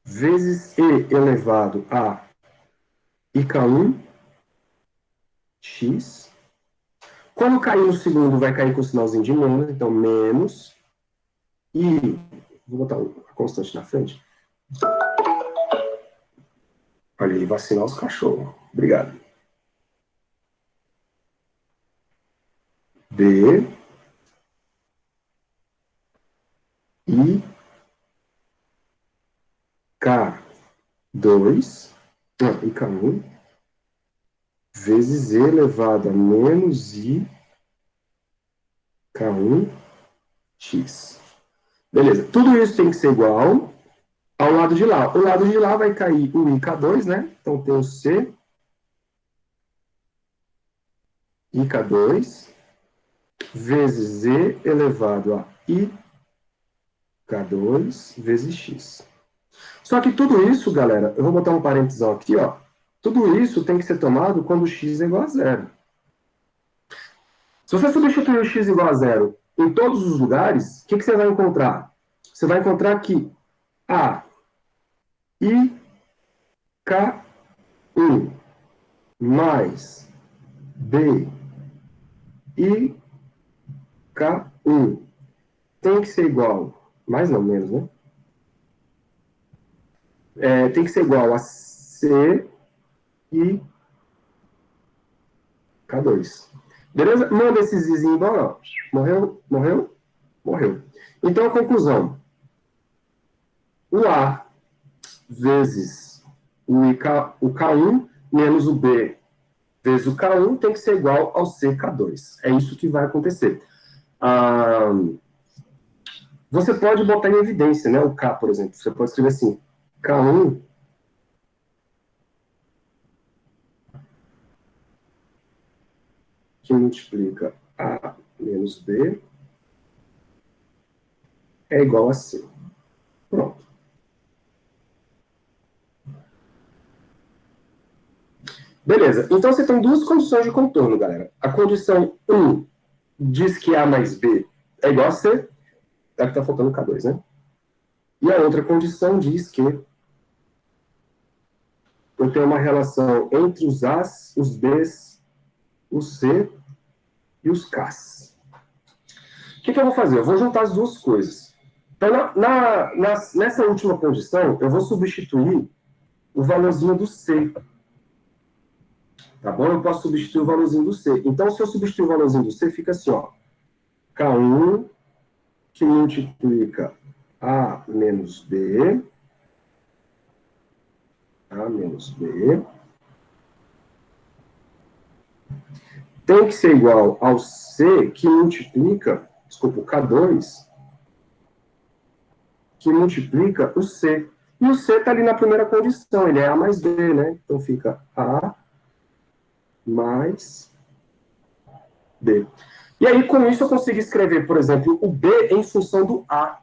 Speaker 1: vezes E elevado a IK1 x. Quando cair no segundo, vai cair com o sinalzinho de menos, então menos. E vou botar a constante na frente. Olha, ele vacinar os cachorros. Obrigado. B I K2, não, IK1, vezes E elevado a menos I K1x. Beleza, tudo isso tem que ser igual ao lado de lá. O lado de lá vai cair o IK2, né? Então tem o C, IK2, vezes E elevado a IK2 vezes X. Só que tudo isso, galera, eu vou botar um parênteses aqui, ó. Tudo isso tem que ser tomado quando x é igual a 0. Se você substituir o x igual a 0 em todos os lugares, o que você vai encontrar? Você vai encontrar que A, I, K1 mais B, I, K1 tem que ser igual, mais ou menos, né? Tem que ser igual a C e K2. Beleza? Manda esses izinhos embora, ó. Morreu, morreu, morreu. Então, a conclusão. O A vezes o K1 menos o B vezes o K1 tem que ser igual ao CK2. É isso que vai acontecer. Você pode botar em evidência, né, o K, por exemplo. Você pode escrever assim, K1 que multiplica A menos B é igual a C. Pronto. Beleza. Então, você tem duas condições de contorno, galera. A condição 1 diz que A mais B é igual a C. É que está faltando K2, né? E a outra condição diz que eu tenho uma relação entre os A's, os B's, o C e os K's. O que eu vou fazer? Eu vou juntar as duas coisas. Então, nessa última condição, eu vou substituir o valorzinho do C. Tá bom? Eu posso substituir o valorzinho do C. Então, se eu substituir o valorzinho do C, fica assim, ó. K1 que multiplica A menos B. A menos B. Tem que ser igual ao C que multiplica, desculpa, o K2, que multiplica o C. E o C está ali na primeira condição, ele é A mais B, né? Então fica A mais B. E aí, com isso, eu consigo escrever, por exemplo, o B em função do A.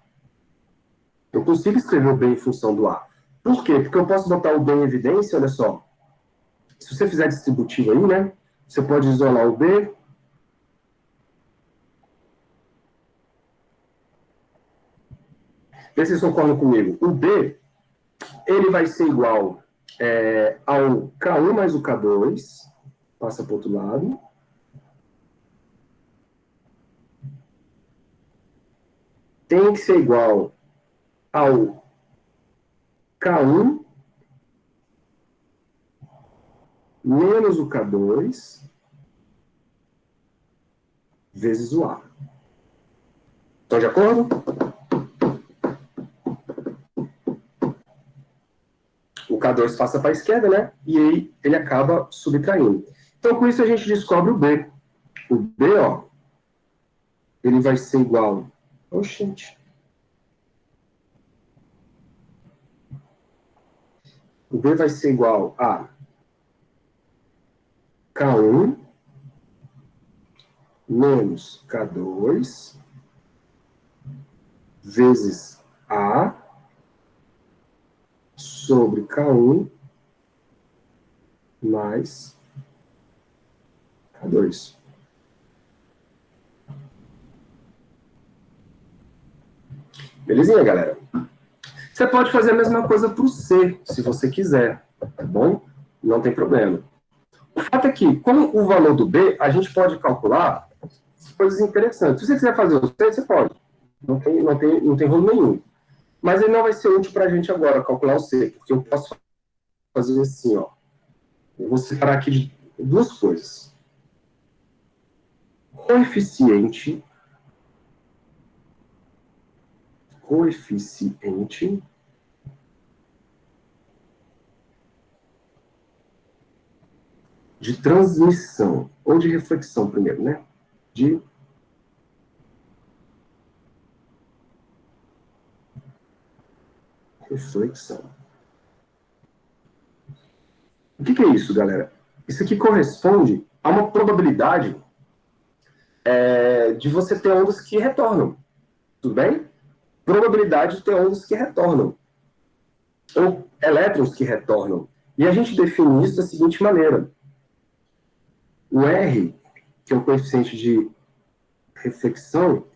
Speaker 1: Eu consigo escrever o B em função do A. Por quê? Porque eu posso botar o B em evidência, olha só. Se você fizer distributivo aí, né? Você pode isolar o B. Vê se vocês concordam comigo. O B, ele vai ser igual ao K1 mais o K2. Passa para o outro lado. Tem que ser igual ao K1 menos o K2 vezes o A. Estão de acordo? O K2 passa para a esquerda, né? E aí ele acaba subtraindo. Então, com isso, a gente descobre o B. O B, ó, ele vai ser igual... Oxente. O B vai ser igual a K1 menos K2 vezes A sobre K1 mais K2. Belezinha, galera? Você pode fazer a mesma coisa para o C, se você quiser, tá bom? Não tem problema. O fato é que, com o valor do B, a gente pode calcular coisas interessantes. Se você quiser fazer o C, você pode. Não tem rolo nenhum. Mas ele não vai ser útil para a gente agora, calcular o C, porque eu posso fazer assim, ó. Eu vou separar aqui de duas coisas. Coeficiente de transmissão, ou de reflexão primeiro, né? De reflexão. O que é isso, galera? Isso aqui corresponde a uma probabilidade de você ter ondas que retornam. Tudo bem? Probabilidade de ter ondas que retornam. Ou elétrons que retornam. E a gente define isso da seguinte maneira. O R, que é o coeficiente de reflexão,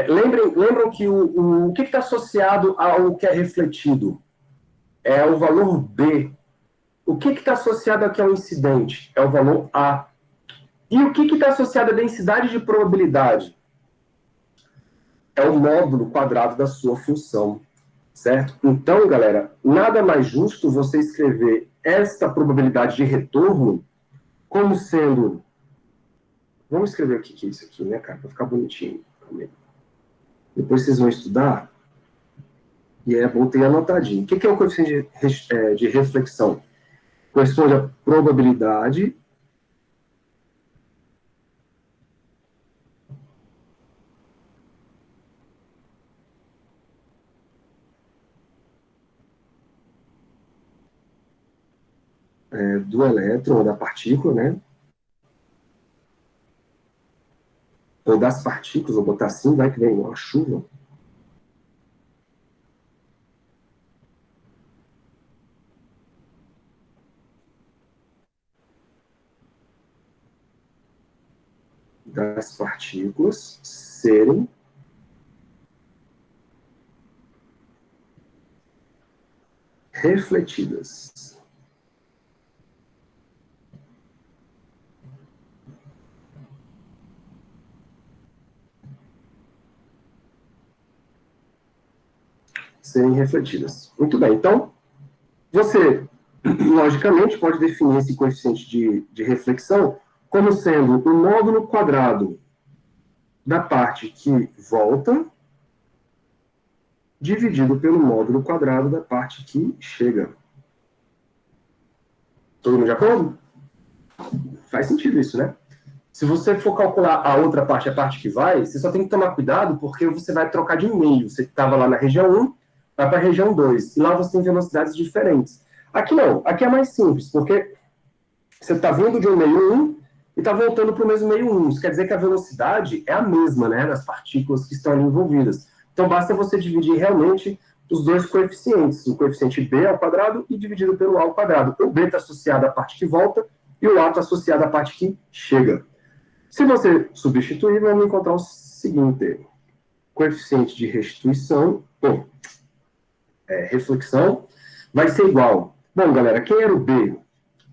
Speaker 1: lembram que o que está associado ao que é refletido? É o valor B. O que está associado aqui ao incidente? É o valor A. E o que está associado à densidade de probabilidade? É o módulo quadrado da sua função, certo? Então, galera, nada mais justo você escrever esta probabilidade de retorno como sendo... Vamos escrever o que é isso aqui, né, cara? Para ficar bonitinho. Depois vocês vão estudar e é bom ter anotadinho. O que é o coeficiente de reflexão? O corresponde à probabilidade do elétron, ou da partícula, né? Ou das partículas, vou botar assim, vai que vem uma chuva. Das partículas serem refletidas. Serem refletidas. Muito bem, então, você, logicamente, pode definir esse coeficiente de reflexão como sendo o módulo quadrado da parte que volta dividido pelo módulo quadrado da parte que chega. Todo mundo de acordo? Faz sentido isso, né? Se você for calcular a outra parte, a parte que vai, você só tem que tomar cuidado porque você vai trocar de meio. Você estava lá na região 1, vai para a região 2. E lá você tem velocidades diferentes. Aqui não. Aqui é mais simples, porque você está vindo de um meio 1 e está voltando para o mesmo meio 1. Isso quer dizer que a velocidade é a mesma, né, das partículas que estão ali envolvidas. Então, basta você dividir realmente os dois coeficientes, o coeficiente b ao quadrado e dividido pelo a ao quadrado. O b está associado à parte que volta e o a está associado à parte que chega. Se você substituir, vamos encontrar o seguinte: coeficiente de restituição, reflexão, vai ser igual. Bom, galera, quem era o B?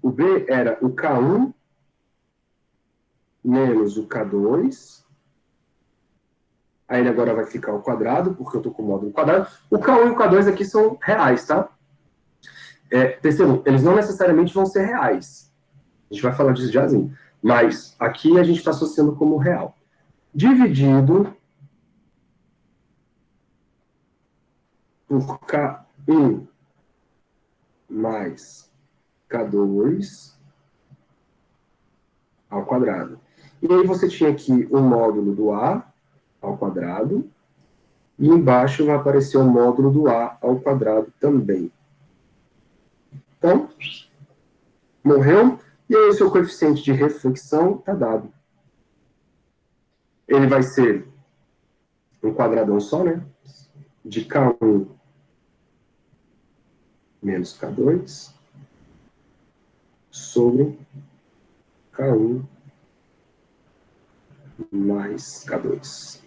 Speaker 1: O B era o K1 menos o K2. Aí ele agora vai ficar ao quadrado, porque eu estou com o módulo quadrado. O K1 e o K2 aqui são reais, tá? Percebam, eles não necessariamente vão ser reais. A gente vai falar disso jazinho. Mas aqui a gente está associando como real. Dividido por K1 mais K2 ao quadrado. E aí você tinha aqui o módulo do A ao quadrado, e embaixo vai aparecer o módulo do A ao quadrado também. Então, morreu, e aí o seu coeficiente de reflexão está dado. Ele vai ser um quadradão só, né? De K1 menos K2 sobre K1 mais K2.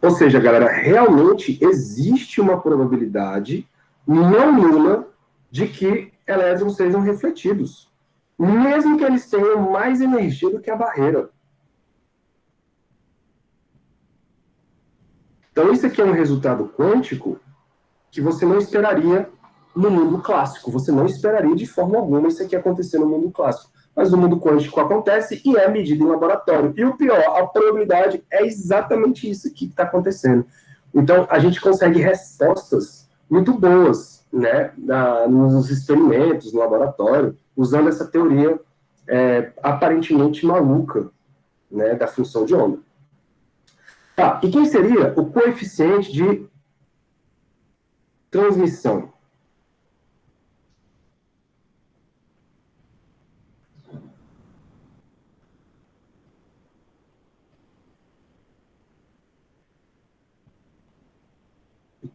Speaker 1: Ou seja, galera, realmente existe uma probabilidade não nula de que elétrons sejam refletidos, mesmo que eles tenham mais energia do que a barreira. Então, isso aqui é um resultado quântico que você não esperaria no mundo clássico. Você não esperaria de forma alguma isso aqui acontecer no mundo clássico. Mas no mundo quântico acontece e é medido em laboratório. E o pior, a probabilidade é exatamente isso aqui que está acontecendo. Então, a gente consegue respostas muito boas, né, nos experimentos, no laboratório, usando essa teoria aparentemente maluca, né, da função de onda. Tá, e quem seria o coeficiente de transmissão?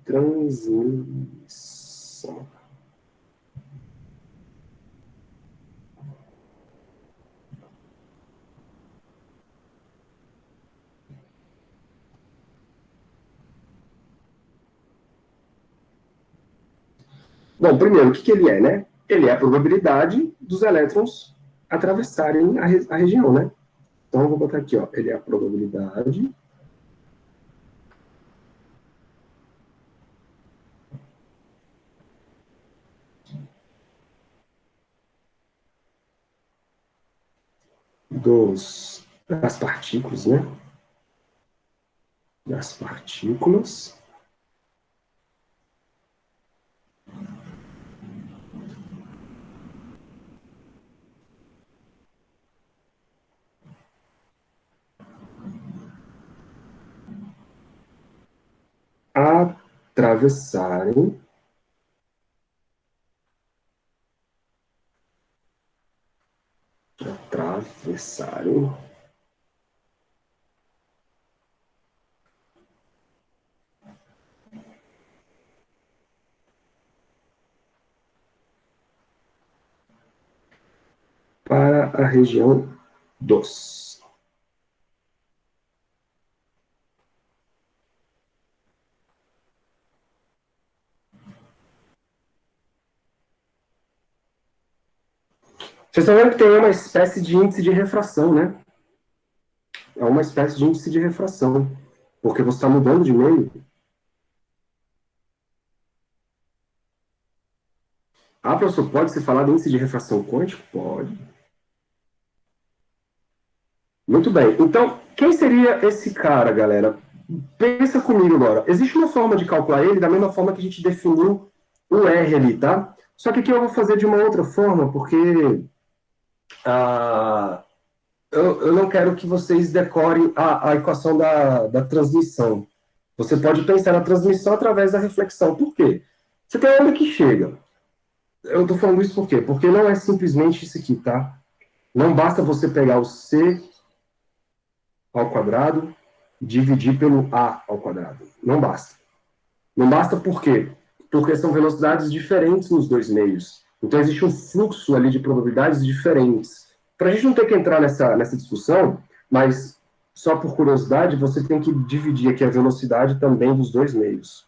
Speaker 1: Transmissão. Bom, primeiro, o que ele é, né? Ele é a probabilidade dos elétrons atravessarem a região, né? Então, eu vou botar aqui, ó. Ele é a probabilidade das partículas, né? Das partículas atravessarem para a região dos. Vocês estão vendo que tem uma espécie de índice de refração, né? É uma espécie de índice de refração, porque você está mudando de meio. Ah, professor, pode-se falar de índice de refração quântico? Pode. Muito bem. Então, quem seria esse cara, galera? Pensa comigo agora. Existe uma forma de calcular ele da mesma forma que a gente definiu o R ali, tá? Só que aqui eu vou fazer de uma outra forma, porque eu não quero que vocês decorem a equação da transmissão. Você pode pensar na transmissão através da reflexão. Por quê? Você tem uma onda que chega. Eu estou falando isso por quê? Porque não é simplesmente isso aqui, tá? Não basta você pegar o C ao quadrado, dividir pelo A ao quadrado. Não basta. Não basta por quê? Porque são velocidades diferentes nos dois meios. Então existe um fluxo ali de probabilidades diferentes. Para a gente não ter que entrar nessa discussão, mas só por curiosidade, você tem que dividir aqui a velocidade também dos dois meios.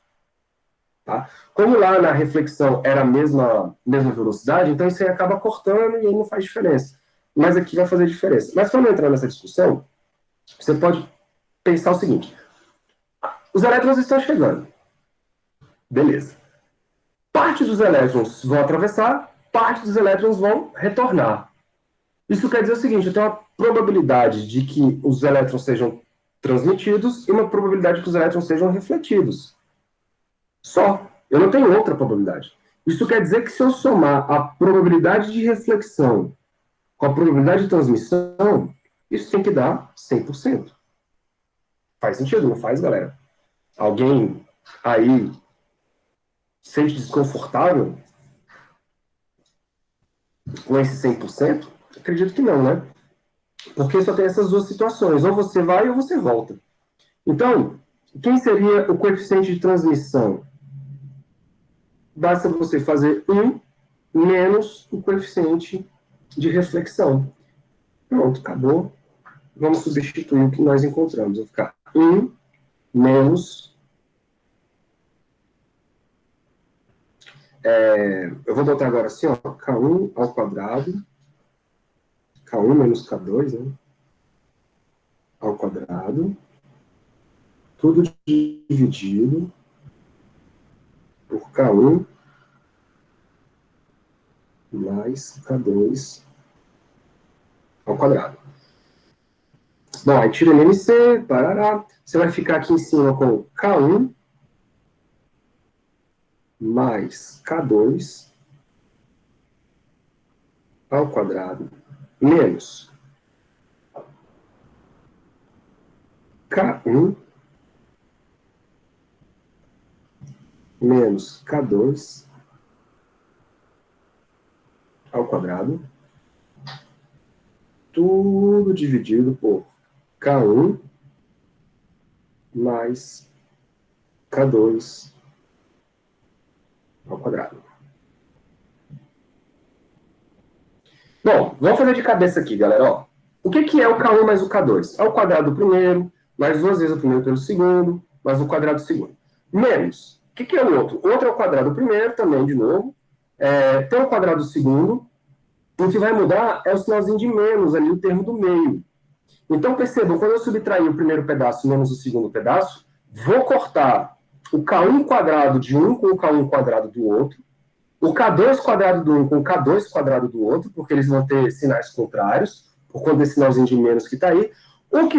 Speaker 1: Tá? Como lá na reflexão era a mesma velocidade, então isso aí acaba cortando e aí não faz diferença. Mas aqui vai fazer diferença. Mas para não entrar nessa discussão, você pode pensar o seguinte: os elétrons estão chegando. Beleza. Parte dos elétrons vão atravessar, parte dos elétrons vão retornar. Isso quer dizer o seguinte: eu tenho uma probabilidade de que os elétrons sejam transmitidos e uma probabilidade de que os elétrons sejam refletidos. Só. Eu não tenho outra probabilidade. Isso quer dizer que se eu somar a probabilidade de reflexão com a probabilidade de transmissão, isso tem que dar 100%. Faz sentido, não faz, galera? Alguém aí sente desconfortável com esse 100%? Acredito que não, né? Porque só tem essas duas situações. Ou você vai ou você volta. Então, quem seria o coeficiente de transmissão? Basta você fazer 1 menos o coeficiente de reflexão. Pronto, acabou. Vamos substituir o que nós encontramos. Vai ficar 1 menos... eu vou botar agora assim, ó, K1 ao quadrado. K1 menos K2, né? Ao quadrado. Tudo dividido por K1 mais K2 ao quadrado. Bom, aí tira LMC, parará. Você vai ficar aqui em cima com K1 mais K2 ao quadrado menos K1 menos K2 ao quadrado, tudo dividido por K1 mais K2 ao quadrado. Bom, vamos fazer de cabeça aqui, galera. Ó, o que é o K1 mais o K2? É o quadrado do primeiro, mais duas vezes o primeiro pelo segundo, mais o quadrado do segundo. Menos. O que é o outro? O outro é o quadrado do primeiro, também, de novo. Tem o quadrado do segundo. O que vai mudar é o sinalzinho de menos ali, o termo do meio. Então, percebam, quando eu subtrair o primeiro pedaço menos o segundo pedaço, vou cortar o K1 quadrado de um com o K1 quadrado do outro, o K2 quadrado do um com o K2 quadrado do outro, porque eles vão ter sinais contrários, por conta desse sinalzinho de menos que está aí. O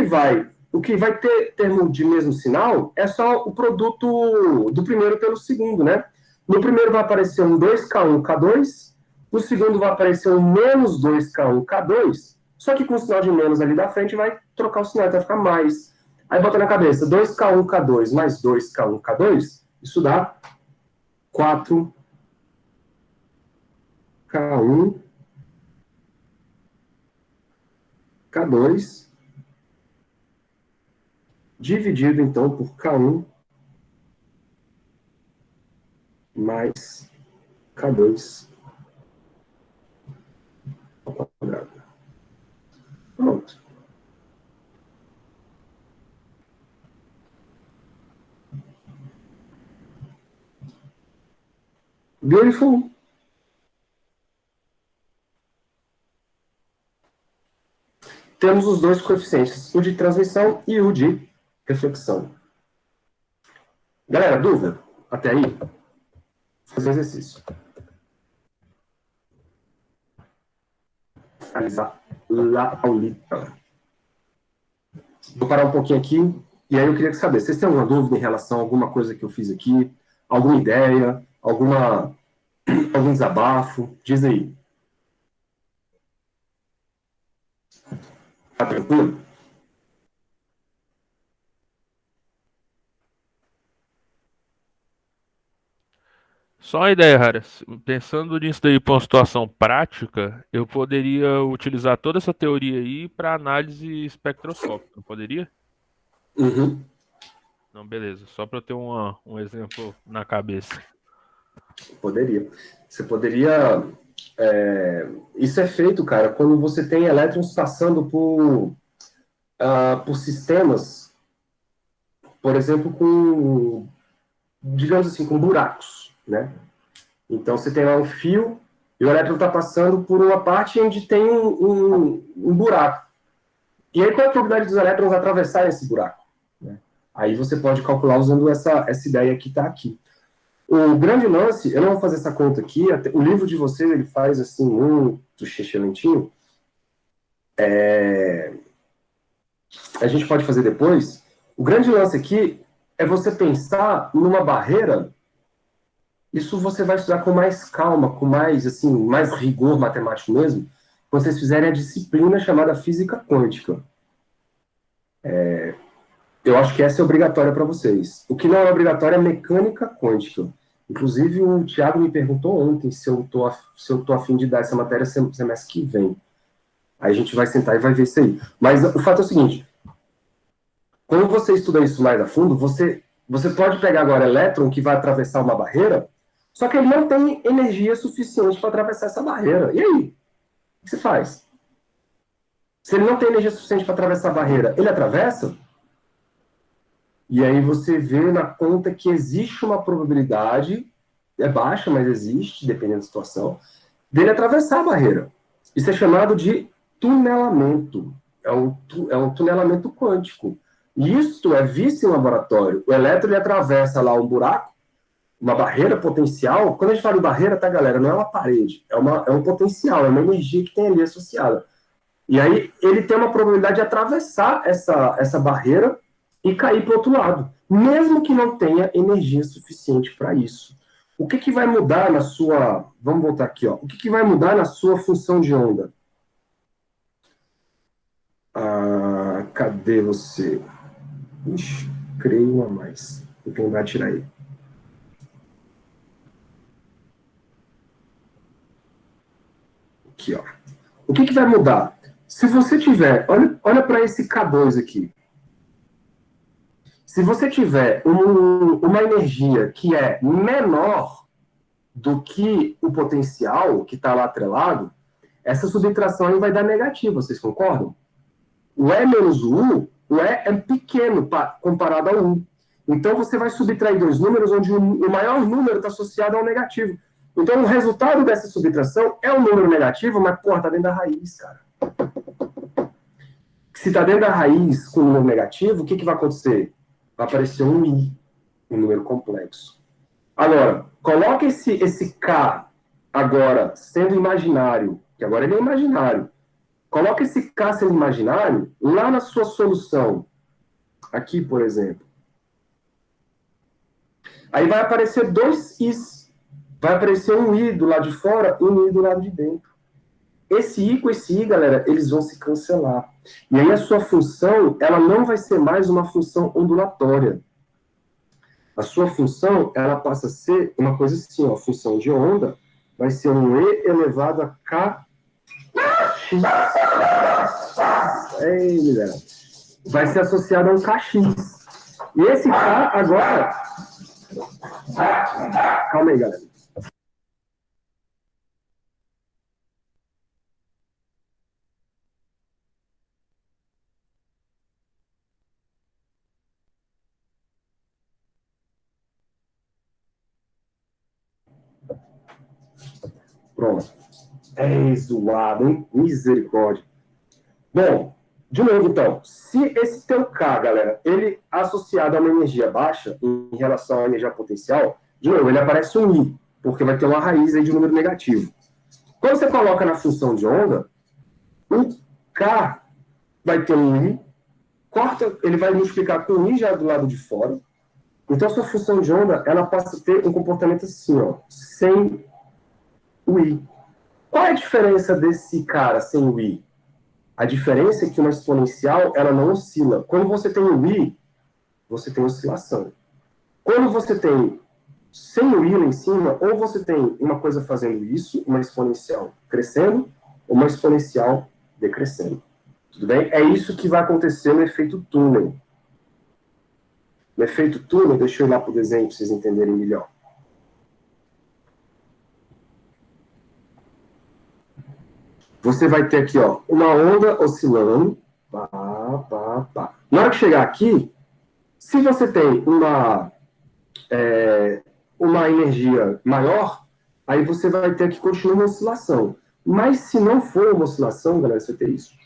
Speaker 1: que vai ter termo de mesmo sinal é só o produto do primeiro pelo segundo, né? No primeiro vai aparecer um 2K1, K2, no segundo vai aparecer um menos 2K1, K2, só que com o sinal de menos ali da frente vai trocar o sinal, vai ficar mais. Aí bota na cabeça, 2K1, K2 mais 2K1, K2 Isso dá 4K1, K2, dividido, então, por K1 mais K2 ao quadrado. Pronto. Beautiful. Temos os dois coeficientes, o de transmissão e o de reflexão. Galera, dúvida? Até aí? Vou fazer o exercício. Analisar la aulita. Vou parar um pouquinho aqui, e aí eu queria saber, vocês têm alguma dúvida em relação a alguma coisa que eu fiz aqui? Alguma ideia? Algum desabafo? Diz aí. Tá tranquilo?
Speaker 2: Só uma ideia, Harris. Pensando nisso daí para uma situação prática, eu poderia utilizar toda essa teoria aí para análise espectroscópica, poderia?
Speaker 1: Uhum.
Speaker 2: Não, beleza. Só para eu ter um exemplo na cabeça.
Speaker 1: Poderia. Você poderia... isso é feito, cara, quando você tem elétrons passando por sistemas, por exemplo, digamos assim, com buracos, né? Então, você tem lá um fio e o elétron está passando por uma parte onde tem um buraco. E aí, qual é a probabilidade dos elétrons atravessarem esse buraco? Né? Aí você pode calcular usando essa ideia que está aqui. O grande lance, eu não vou fazer essa conta aqui, o livro de vocês ele faz assim, muito excelentinho. A gente pode fazer depois. O grande lance aqui é você pensar numa barreira. Isso você vai estudar com mais calma, com mais, assim, mais rigor matemático mesmo, quando vocês fizerem a disciplina chamada física quântica. Eu acho que essa é obrigatória para vocês. O que não é obrigatório é mecânica quântica. Inclusive, o Thiago me perguntou ontem se eu tô a fim de dar essa matéria semestre que vem. Aí a gente vai sentar e vai ver isso aí. Mas o fato é o seguinte, quando você estuda isso mais a fundo, você pode pegar agora elétron que vai atravessar uma barreira, só que ele não tem energia suficiente para atravessar essa barreira. E aí? O que você faz? Se ele não tem energia suficiente para atravessar a barreira, ele atravessa? E aí você vê na conta que existe uma probabilidade, é baixa, mas existe, dependendo da situação, dele atravessar a barreira. Isso é chamado de tunelamento. É um tunelamento quântico. E isso é visto em laboratório. O elétron ele atravessa lá um buraco, uma barreira potencial. Quando a gente fala de barreira, tá, galera? Não é uma parede, é um potencial, é uma energia que tem ali associada. E aí ele tem uma probabilidade de atravessar essa barreira e cair para o outro lado, mesmo que não tenha energia suficiente para isso. O que vai mudar na sua... Vamos voltar aqui, ó. O que vai mudar na sua função de onda? Cadê você? Ixi, creio uma a mais. Vou tentar tirar ele. Aqui, ó. O que vai mudar? Se você tiver... Olha para esse K2 aqui. Se você tiver uma energia que é menor do que o potencial que está lá atrelado, essa subtração aí vai dar negativa, vocês concordam? O E menos o U, o E é pequeno comparado ao U. Então você vai subtrair dois números onde o maior número está associado ao negativo. Então o resultado dessa subtração é um número negativo, mas, porra, tá dentro da raiz, cara. Se está dentro da raiz com um número negativo, o que vai acontecer? Vai aparecer um I, um número complexo. Agora, coloque esse K agora sendo imaginário, que agora ele é imaginário. Coloque esse K sendo imaginário lá na sua solução. Aqui, por exemplo. Aí vai aparecer dois Is. Vai aparecer um I do lado de fora e um I do lado de dentro. Esse I com esse I, galera, eles vão se cancelar. E aí a sua função, ela não vai ser mais uma função ondulatória. a sua função, ela passa a ser uma coisa assim, ó, a função de onda vai ser um E elevado a K x. Ei, mulher. Vai ser associado a um KX. E esse K agora... Calma aí, galera. Pronto. É zoado, hein? Misericórdia. Bom, de novo, então. Se esse teu K, galera, ele associado a uma energia baixa em relação à energia potencial, de novo, ele aparece um I, porque vai ter uma raiz aí de número negativo. Quando você coloca na função de onda, o K vai ter um I, corta, ele vai multiplicar com um I já do lado de fora. Então, a sua função de onda, ela passa a ter um comportamento assim, ó, sem o I. Qual é a diferença desse cara sem o I? A diferença é que uma exponencial, ela não oscila. Quando você tem o I, você tem oscilação. Quando você tem sem o I lá em cima, ou você tem uma coisa fazendo isso, uma exponencial crescendo, ou uma exponencial decrescendo. Tudo bem? É isso que vai acontecer no efeito túnel. No efeito túnel, deixa eu ir lá para o desenho para vocês entenderem melhor. Você vai ter aqui, ó, uma onda oscilando. Pá, pá, pá. Na hora que chegar aqui, se você tem uma energia maior, aí você vai ter que continuar uma oscilação. Mas se não for uma oscilação, galera, você vai ter isso.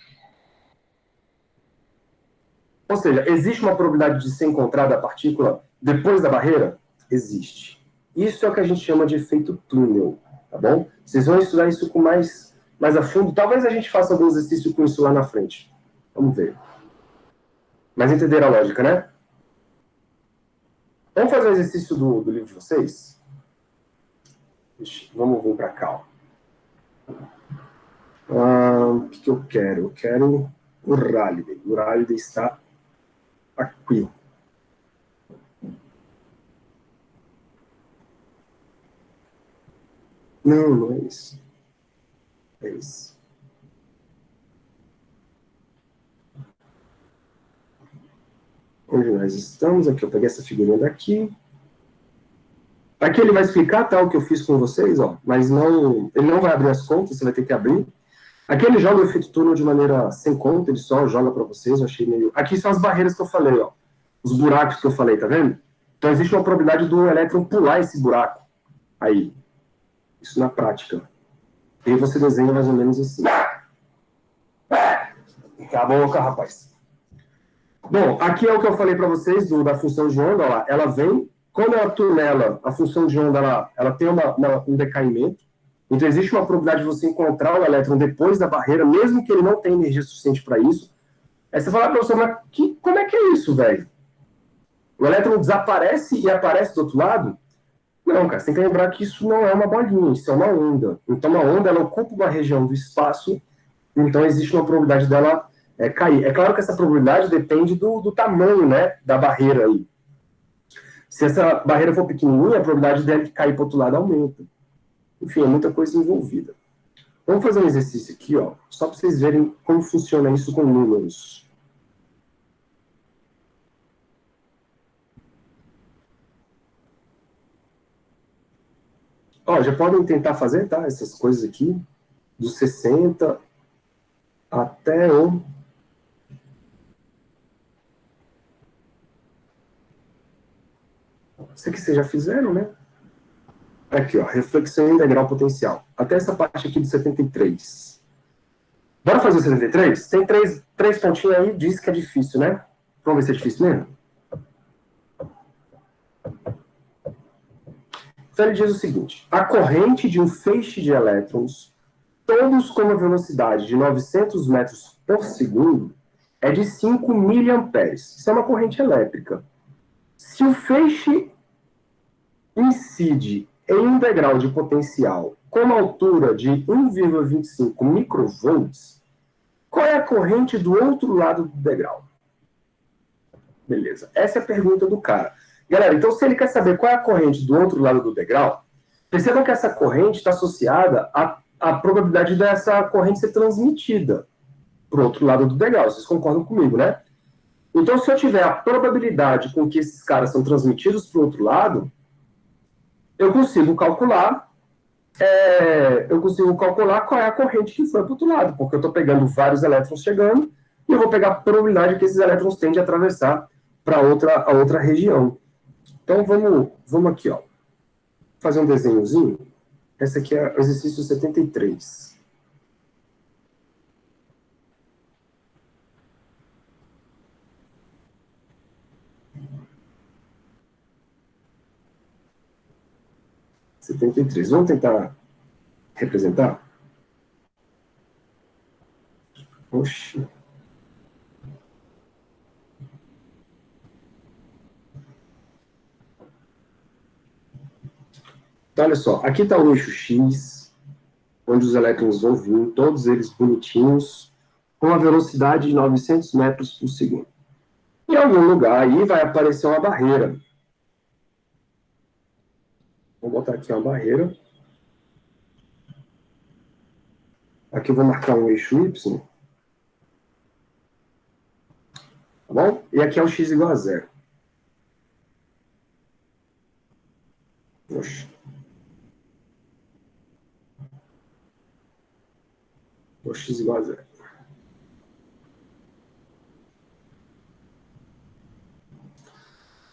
Speaker 1: Ou seja, existe uma probabilidade de ser encontrada a partícula depois da barreira? Existe. Isso é o que a gente chama de efeito túnel, tá bom? Vocês vão estudar isso com mais a fundo. Talvez a gente faça algum exercício com isso lá na frente. Vamos ver. Mas entenderam a lógica, né? Vamos fazer o exercício do livro de vocês? Vamos vir para cá. O que eu quero? Eu quero o Rayleigh. O Rayleigh está aqui. Não, não é isso. É isso. Onde nós estamos? Aqui, eu peguei essa figurinha daqui. Aqui ele vai explicar tal, o que eu fiz com vocês, ó, mas não, ele não vai abrir as contas, você vai ter que abrir. Aqui ele joga o efeito túnel de maneira sem conta, ele só joga para vocês, eu achei meio... Aqui são as barreiras que eu falei, ó, os buracos que eu falei, tá vendo? Então existe uma probabilidade do elétron pular esse buraco aí. Isso na prática. E aí você desenha mais ou menos assim. Tá bom, rapaz. Bom, aqui é o que eu falei para vocês da função de onda, ó lá, ela vem... Quando ela tunela, a função de onda, ela tem um decaimento. Então, existe uma probabilidade de você encontrar o elétron depois da barreira, mesmo que ele não tenha energia suficiente para isso. Aí você fala, professor, mas como é que é isso, velho? O elétron desaparece e aparece do outro lado? Não, cara, você tem que lembrar que isso não é uma bolinha, isso é uma onda. Então, uma onda, ela ocupa uma região do espaço, então existe uma probabilidade dela cair. É claro que essa probabilidade depende do tamanho, né, da barreira aí. Se essa barreira for pequenininha, a probabilidade dela de cair para o outro lado aumenta. Enfim, é muita coisa envolvida. Vamos fazer um exercício aqui, ó, só para vocês verem como funciona isso com números. Ó, já podem tentar fazer, tá? Essas coisas aqui, dos 60 até o... Isso aqui vocês já fizeram, né? Aqui, ó, reflexão integral potencial. Até essa parte aqui de 73. Bora fazer o 73? Tem três pontinhos aí, diz que é difícil, né? Vamos ver se é difícil mesmo? Então ele diz o seguinte, a corrente de um feixe de elétrons, todos com uma velocidade de 900 metros por segundo, é de 5 miliamperes. Isso é uma corrente elétrica. Se o feixe incide em um degrau de potencial com uma altura de 1,25 microvolts, qual é a corrente do outro lado do degrau? Beleza. Essa é a pergunta do cara. Galera, então se ele quer saber qual é a corrente do outro lado do degrau, percebam que essa corrente está associada à probabilidade dessa corrente ser transmitida para o outro lado do degrau. Vocês concordam comigo, né? Então, se eu tiver a probabilidade com que esses caras são transmitidos para o outro lado, eu consigo calcular qual é a corrente que foi para o outro lado, porque eu estou pegando vários elétrons chegando e eu vou pegar a probabilidade que esses elétrons têm de atravessar para a outra região. Então, vamos aqui, ó, fazer um desenhozinho. Esse aqui é o exercício 73. Vamos tentar representar? Oxi. Então, olha só, aqui está o eixo X, onde os elétrons vão vir, todos eles bonitinhos, com a velocidade de 900 metros por segundo. Em algum lugar aí vai aparecer uma barreira. Vou botar aqui uma barreira. Aqui eu vou marcar um eixo Y. Tá bom? E aqui é o x igual a zero. Oxe. O x igual a zero.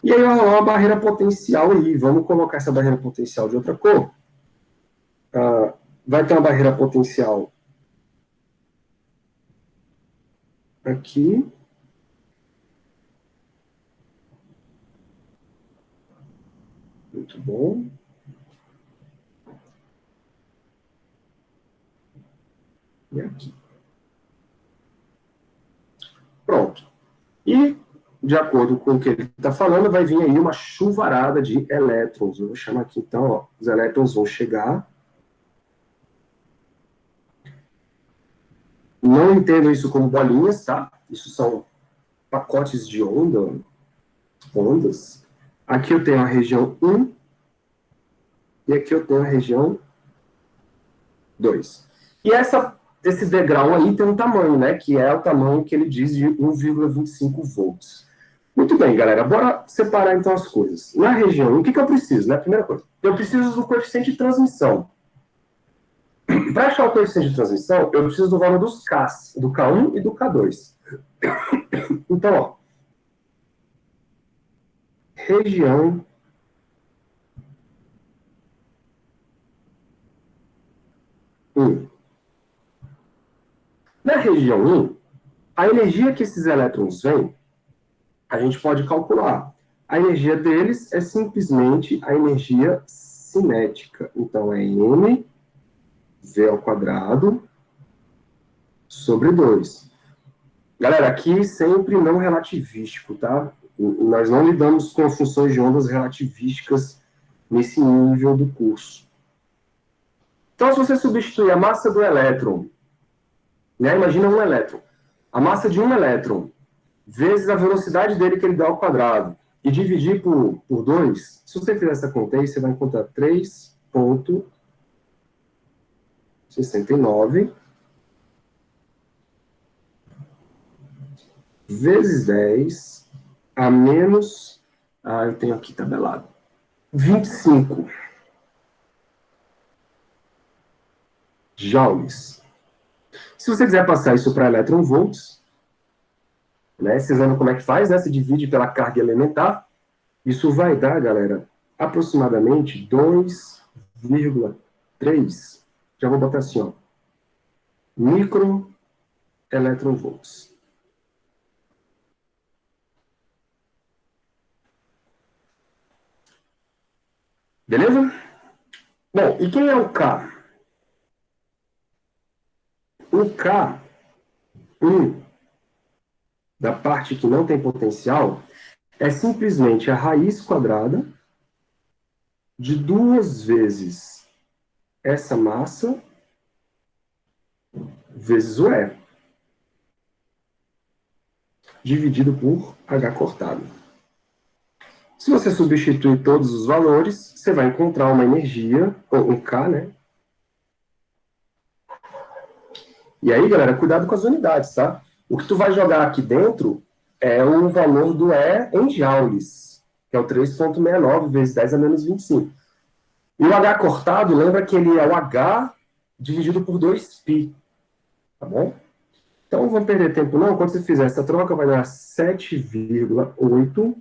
Speaker 1: E aí vai rolar uma barreira potencial aí. Vamos colocar essa barreira potencial de outra cor. Vai ter uma barreira potencial aqui. Muito bom. E aqui. Pronto. E, de acordo com o que ele está falando, vai vir aí uma chuvarada de elétrons. Eu vou chamar aqui, então, ó, os elétrons vão chegar. Não entendo isso como bolinhas, tá? Isso são pacotes de ondas. Aqui eu tenho a região 1 e aqui eu tenho a região 2. E esse degrau aí tem um tamanho, né? Que é o tamanho que ele diz de 1,25 volts. Muito bem, galera. Bora separar então as coisas. Na região 1, o que eu preciso, né? Primeira coisa, eu preciso do coeficiente de transmissão. Para achar o coeficiente de transmissão, eu preciso do valor dos Ks, do K1 e do K2. Então, ó, região 1. Na região 1, a energia que esses elétrons vêm, a gente pode calcular. A energia deles é simplesmente a energia cinética. Então, é m v ao quadrado sobre 2. Galera, aqui sempre não relativístico, tá? Nós não lidamos com funções de ondas relativísticas nesse nível do curso. Então, se você substituir a massa do elétron, né, imagina um elétron, a massa de um elétron vezes a velocidade dele que ele dá ao quadrado, e dividir por 2, se você fizer essa conta aí, você vai encontrar 3,69 vezes 10 a menos, eu tenho aqui tabelado, 25 joules. Se você quiser passar isso para elétron-volts, né, vocês lembram como é que faz, né? Se divide pela carga elementar, isso vai dar, galera, aproximadamente 2,3. Já vou botar assim, ó, microeletronvolts. Beleza? Bom, e quem é o K? O K1, da parte que não tem potencial, é simplesmente a raiz quadrada de 2 vezes essa massa vezes o E, dividido por H cortado. Se você substituir todos os valores, você vai encontrar uma energia, ou um K, né? E aí, galera, cuidado com as unidades, tá? O que tu vai jogar aqui dentro é o valor do E em joules, que é o 3,69 vezes 10 a menos 25. E o H cortado, lembra que ele é o H dividido por 2π, tá bom? Então, não vamos perder tempo não. Quando você fizer essa troca, vai dar 7,8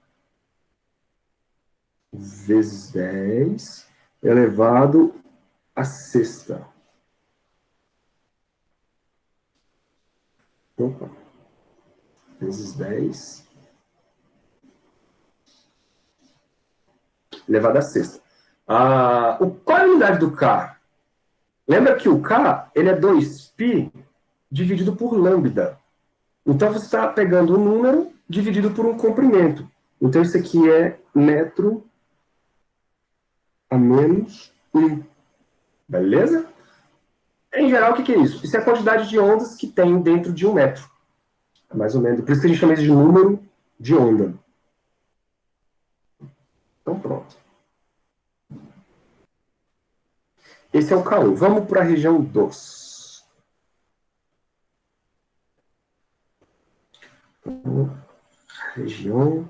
Speaker 1: vezes 10 elevado à sexta. Opa. Vezes 10 elevado à sexta. Qual é a unidade do K? Lembra que o K ele é 2π dividido por lambda. Então, você está pegando um número dividido por um comprimento. Então, isso aqui é metro a menos 1. Beleza? Em geral, o que é isso? Isso é a quantidade de ondas que tem dentro de um metro. Mais ou menos. Por isso que a gente chama isso de número de onda. Então, pronto. Esse é o K1. Vamos para a região 2. Região.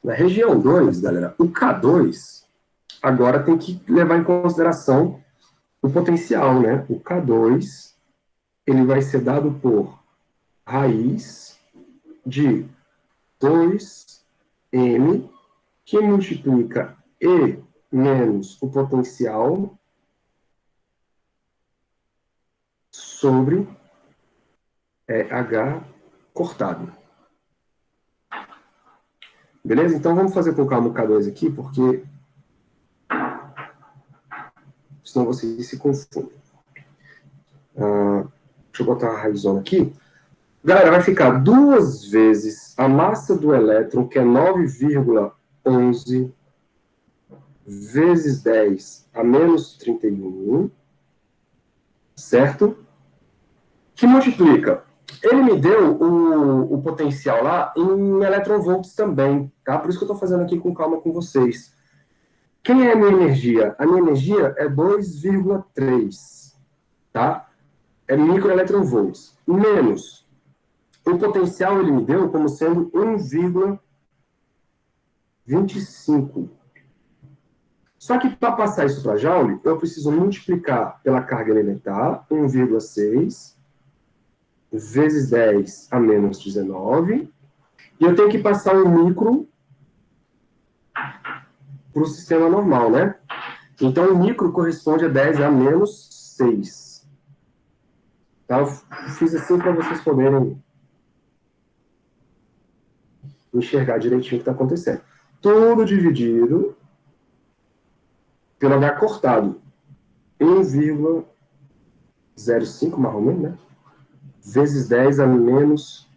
Speaker 1: Na região 2, galera, o K2 agora tem que levar em consideração o potencial, né? O K2 ele vai ser dado por raiz de 2m que multiplica E menos o potencial sobre H cortado. Beleza? Então vamos fazer com calma o K2 aqui, porque senão vocês se confundem. Deixa eu botar a raizona aqui. Galera, vai ficar 2 vezes a massa do elétron, que é 9,11 vezes 10 a menos 31, certo? Que multiplica. Ele me deu o potencial lá em eletronvolts também, tá? Por isso que eu estou fazendo aqui com calma com vocês. Quem é a minha energia? A minha energia é 2,3, tá? É microeletronvolts. Menos o potencial ele me deu como sendo 1,25. Só que para passar isso para Joule, eu preciso multiplicar pela carga elementar, 1,6 vezes 10 a menos 19, e eu tenho que passar um micro para o sistema normal, né? Então, o micro corresponde a 10 a menos 6. Tá? Eu fiz assim para vocês poderem enxergar direitinho o que está acontecendo. Tudo dividido pelo H cortado. 1,05, mais ou menos, né? Vezes 10 a menos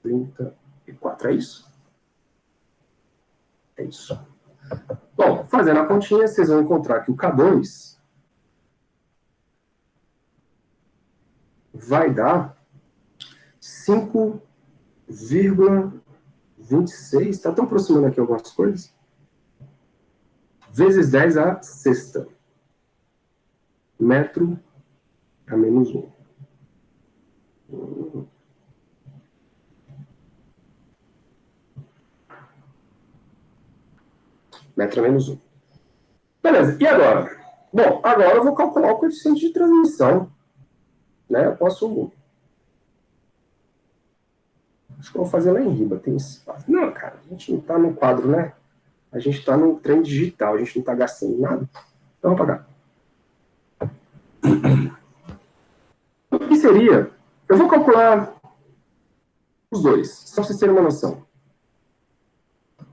Speaker 1: 34. É isso? É isso. Bom, fazendo a continha, vocês vão encontrar que o K2 vai dar 5,26. Está tão aproximando aqui algumas coisas. Vezes 10 a sexta. Metro a menos 1. Metro a menos 1. Beleza, e agora? Bom, agora eu vou calcular o coeficiente de transmissão. Né? Eu posso. Acho que eu vou fazer lá em riba. Tem espaço. Não, cara, a gente não está no quadro, né? A gente está no trem digital, a gente não está gastando nada. Então, vamos pagar. O que seria? Eu vou calcular os dois, só para vocês terem uma noção.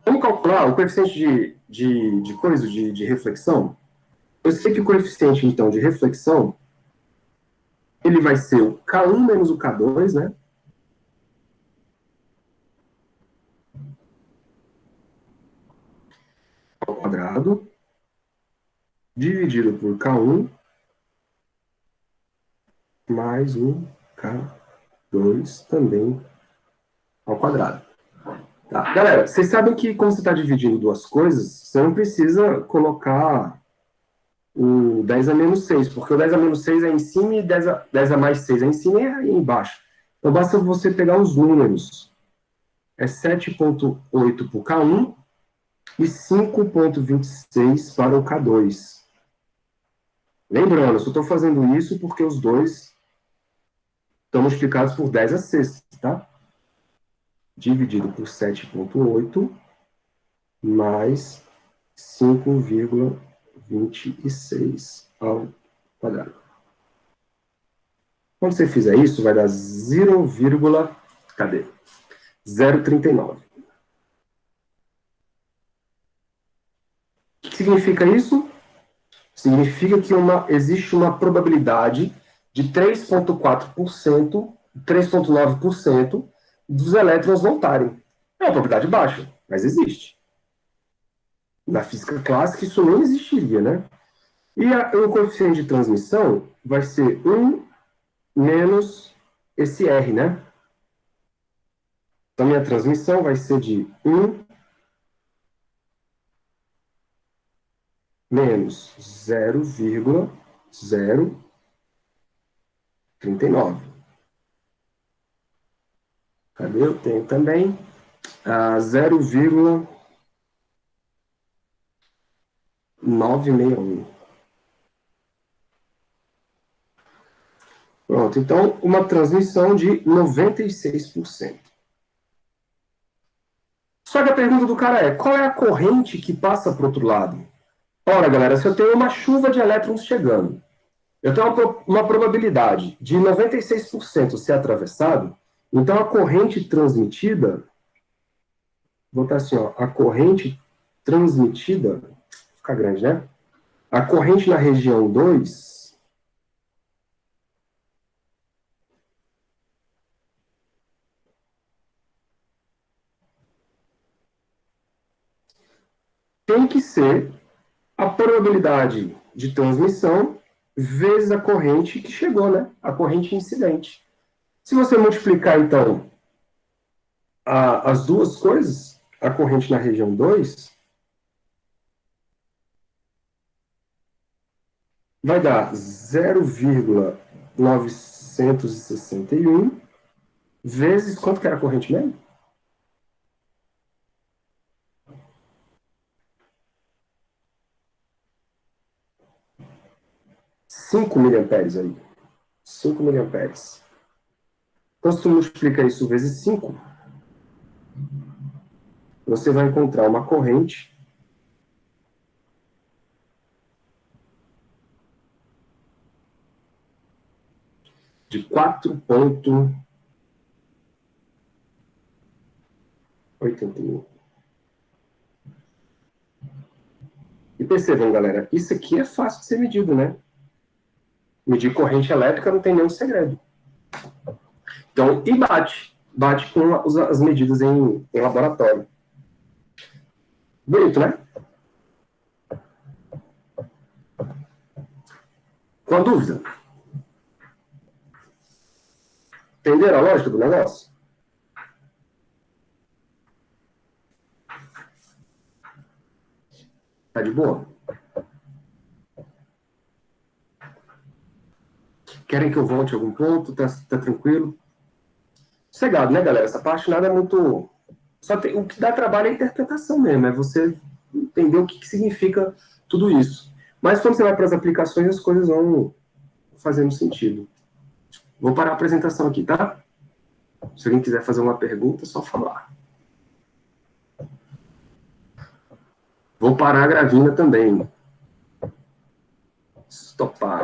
Speaker 1: Vamos calcular o coeficiente de reflexão. Eu sei que o coeficiente, então, de reflexão, ele vai ser o K1 menos o K2, né? Ao quadrado, dividido por K1 mais um K2 também ao quadrado. Tá. Galera, vocês sabem que quando você está dividindo duas coisas, você não precisa colocar o 10 a menos 6, porque o 10 a menos 6 é em cima e 10 a mais 6 é em cima e é embaixo. Então, basta você pegar os números. É 7,8 para o K1 e 5,26 para o K2. Lembrando, eu só estou fazendo isso porque os dois estão multiplicados por 10 a sexta, tá? Dividido por 7,8 mais 5,26 ao quadrado. Quando você fizer isso, vai dar 0, cadê? 0,39. O que significa isso? Significa que existe uma probabilidade de 3,4%, 3,9% dos elétrons voltarem. É uma probabilidade baixa, mas existe. Na física clássica, isso não existiria, né? E o coeficiente de transmissão vai ser 1 menos esse R, né? Então, minha transmissão vai ser de 1 menos 0,039. Cadê? Eu tenho também 0,961. Pronto, então uma transmissão de 96%. Só que a pergunta do cara é, qual é a corrente que passa para o outro lado? Ora, galera, se eu tenho uma chuva de elétrons chegando, eu tenho uma probabilidade de 96% ser atravessado, então a corrente transmitida, vou botar assim, ó, a corrente transmitida, fica grande, né? A corrente na região 2 tem que ser a probabilidade de transmissão vezes a corrente que chegou, né? A corrente incidente. Se você multiplicar, então, as duas coisas, a corrente na região 2 vai dar 0,961 vezes, quanto que era a corrente mesmo? 5 miliamperes aí. 5 miliamperes. Então, se tu multiplica isso vezes 5, você vai encontrar uma corrente de 4,81. E percebam, galera, isso aqui é fácil de ser medido, né? Medir corrente elétrica não tem nenhum segredo. Então, e bate com as medidas em laboratório. Bonito, né? Com a dúvida? Entenderam a lógica do negócio? Tá de boa? Querem que eu volte a algum ponto? Tá tranquilo? Sossegado, né, galera? Essa parte nada é muito... o que dá trabalho é a interpretação mesmo, é você entender o que significa tudo isso. Mas quando você vai para as aplicações, as coisas vão fazendo sentido. Vou parar a apresentação aqui, tá? Se alguém quiser fazer uma pergunta, é só falar. Vou parar a gravina também. Stopar.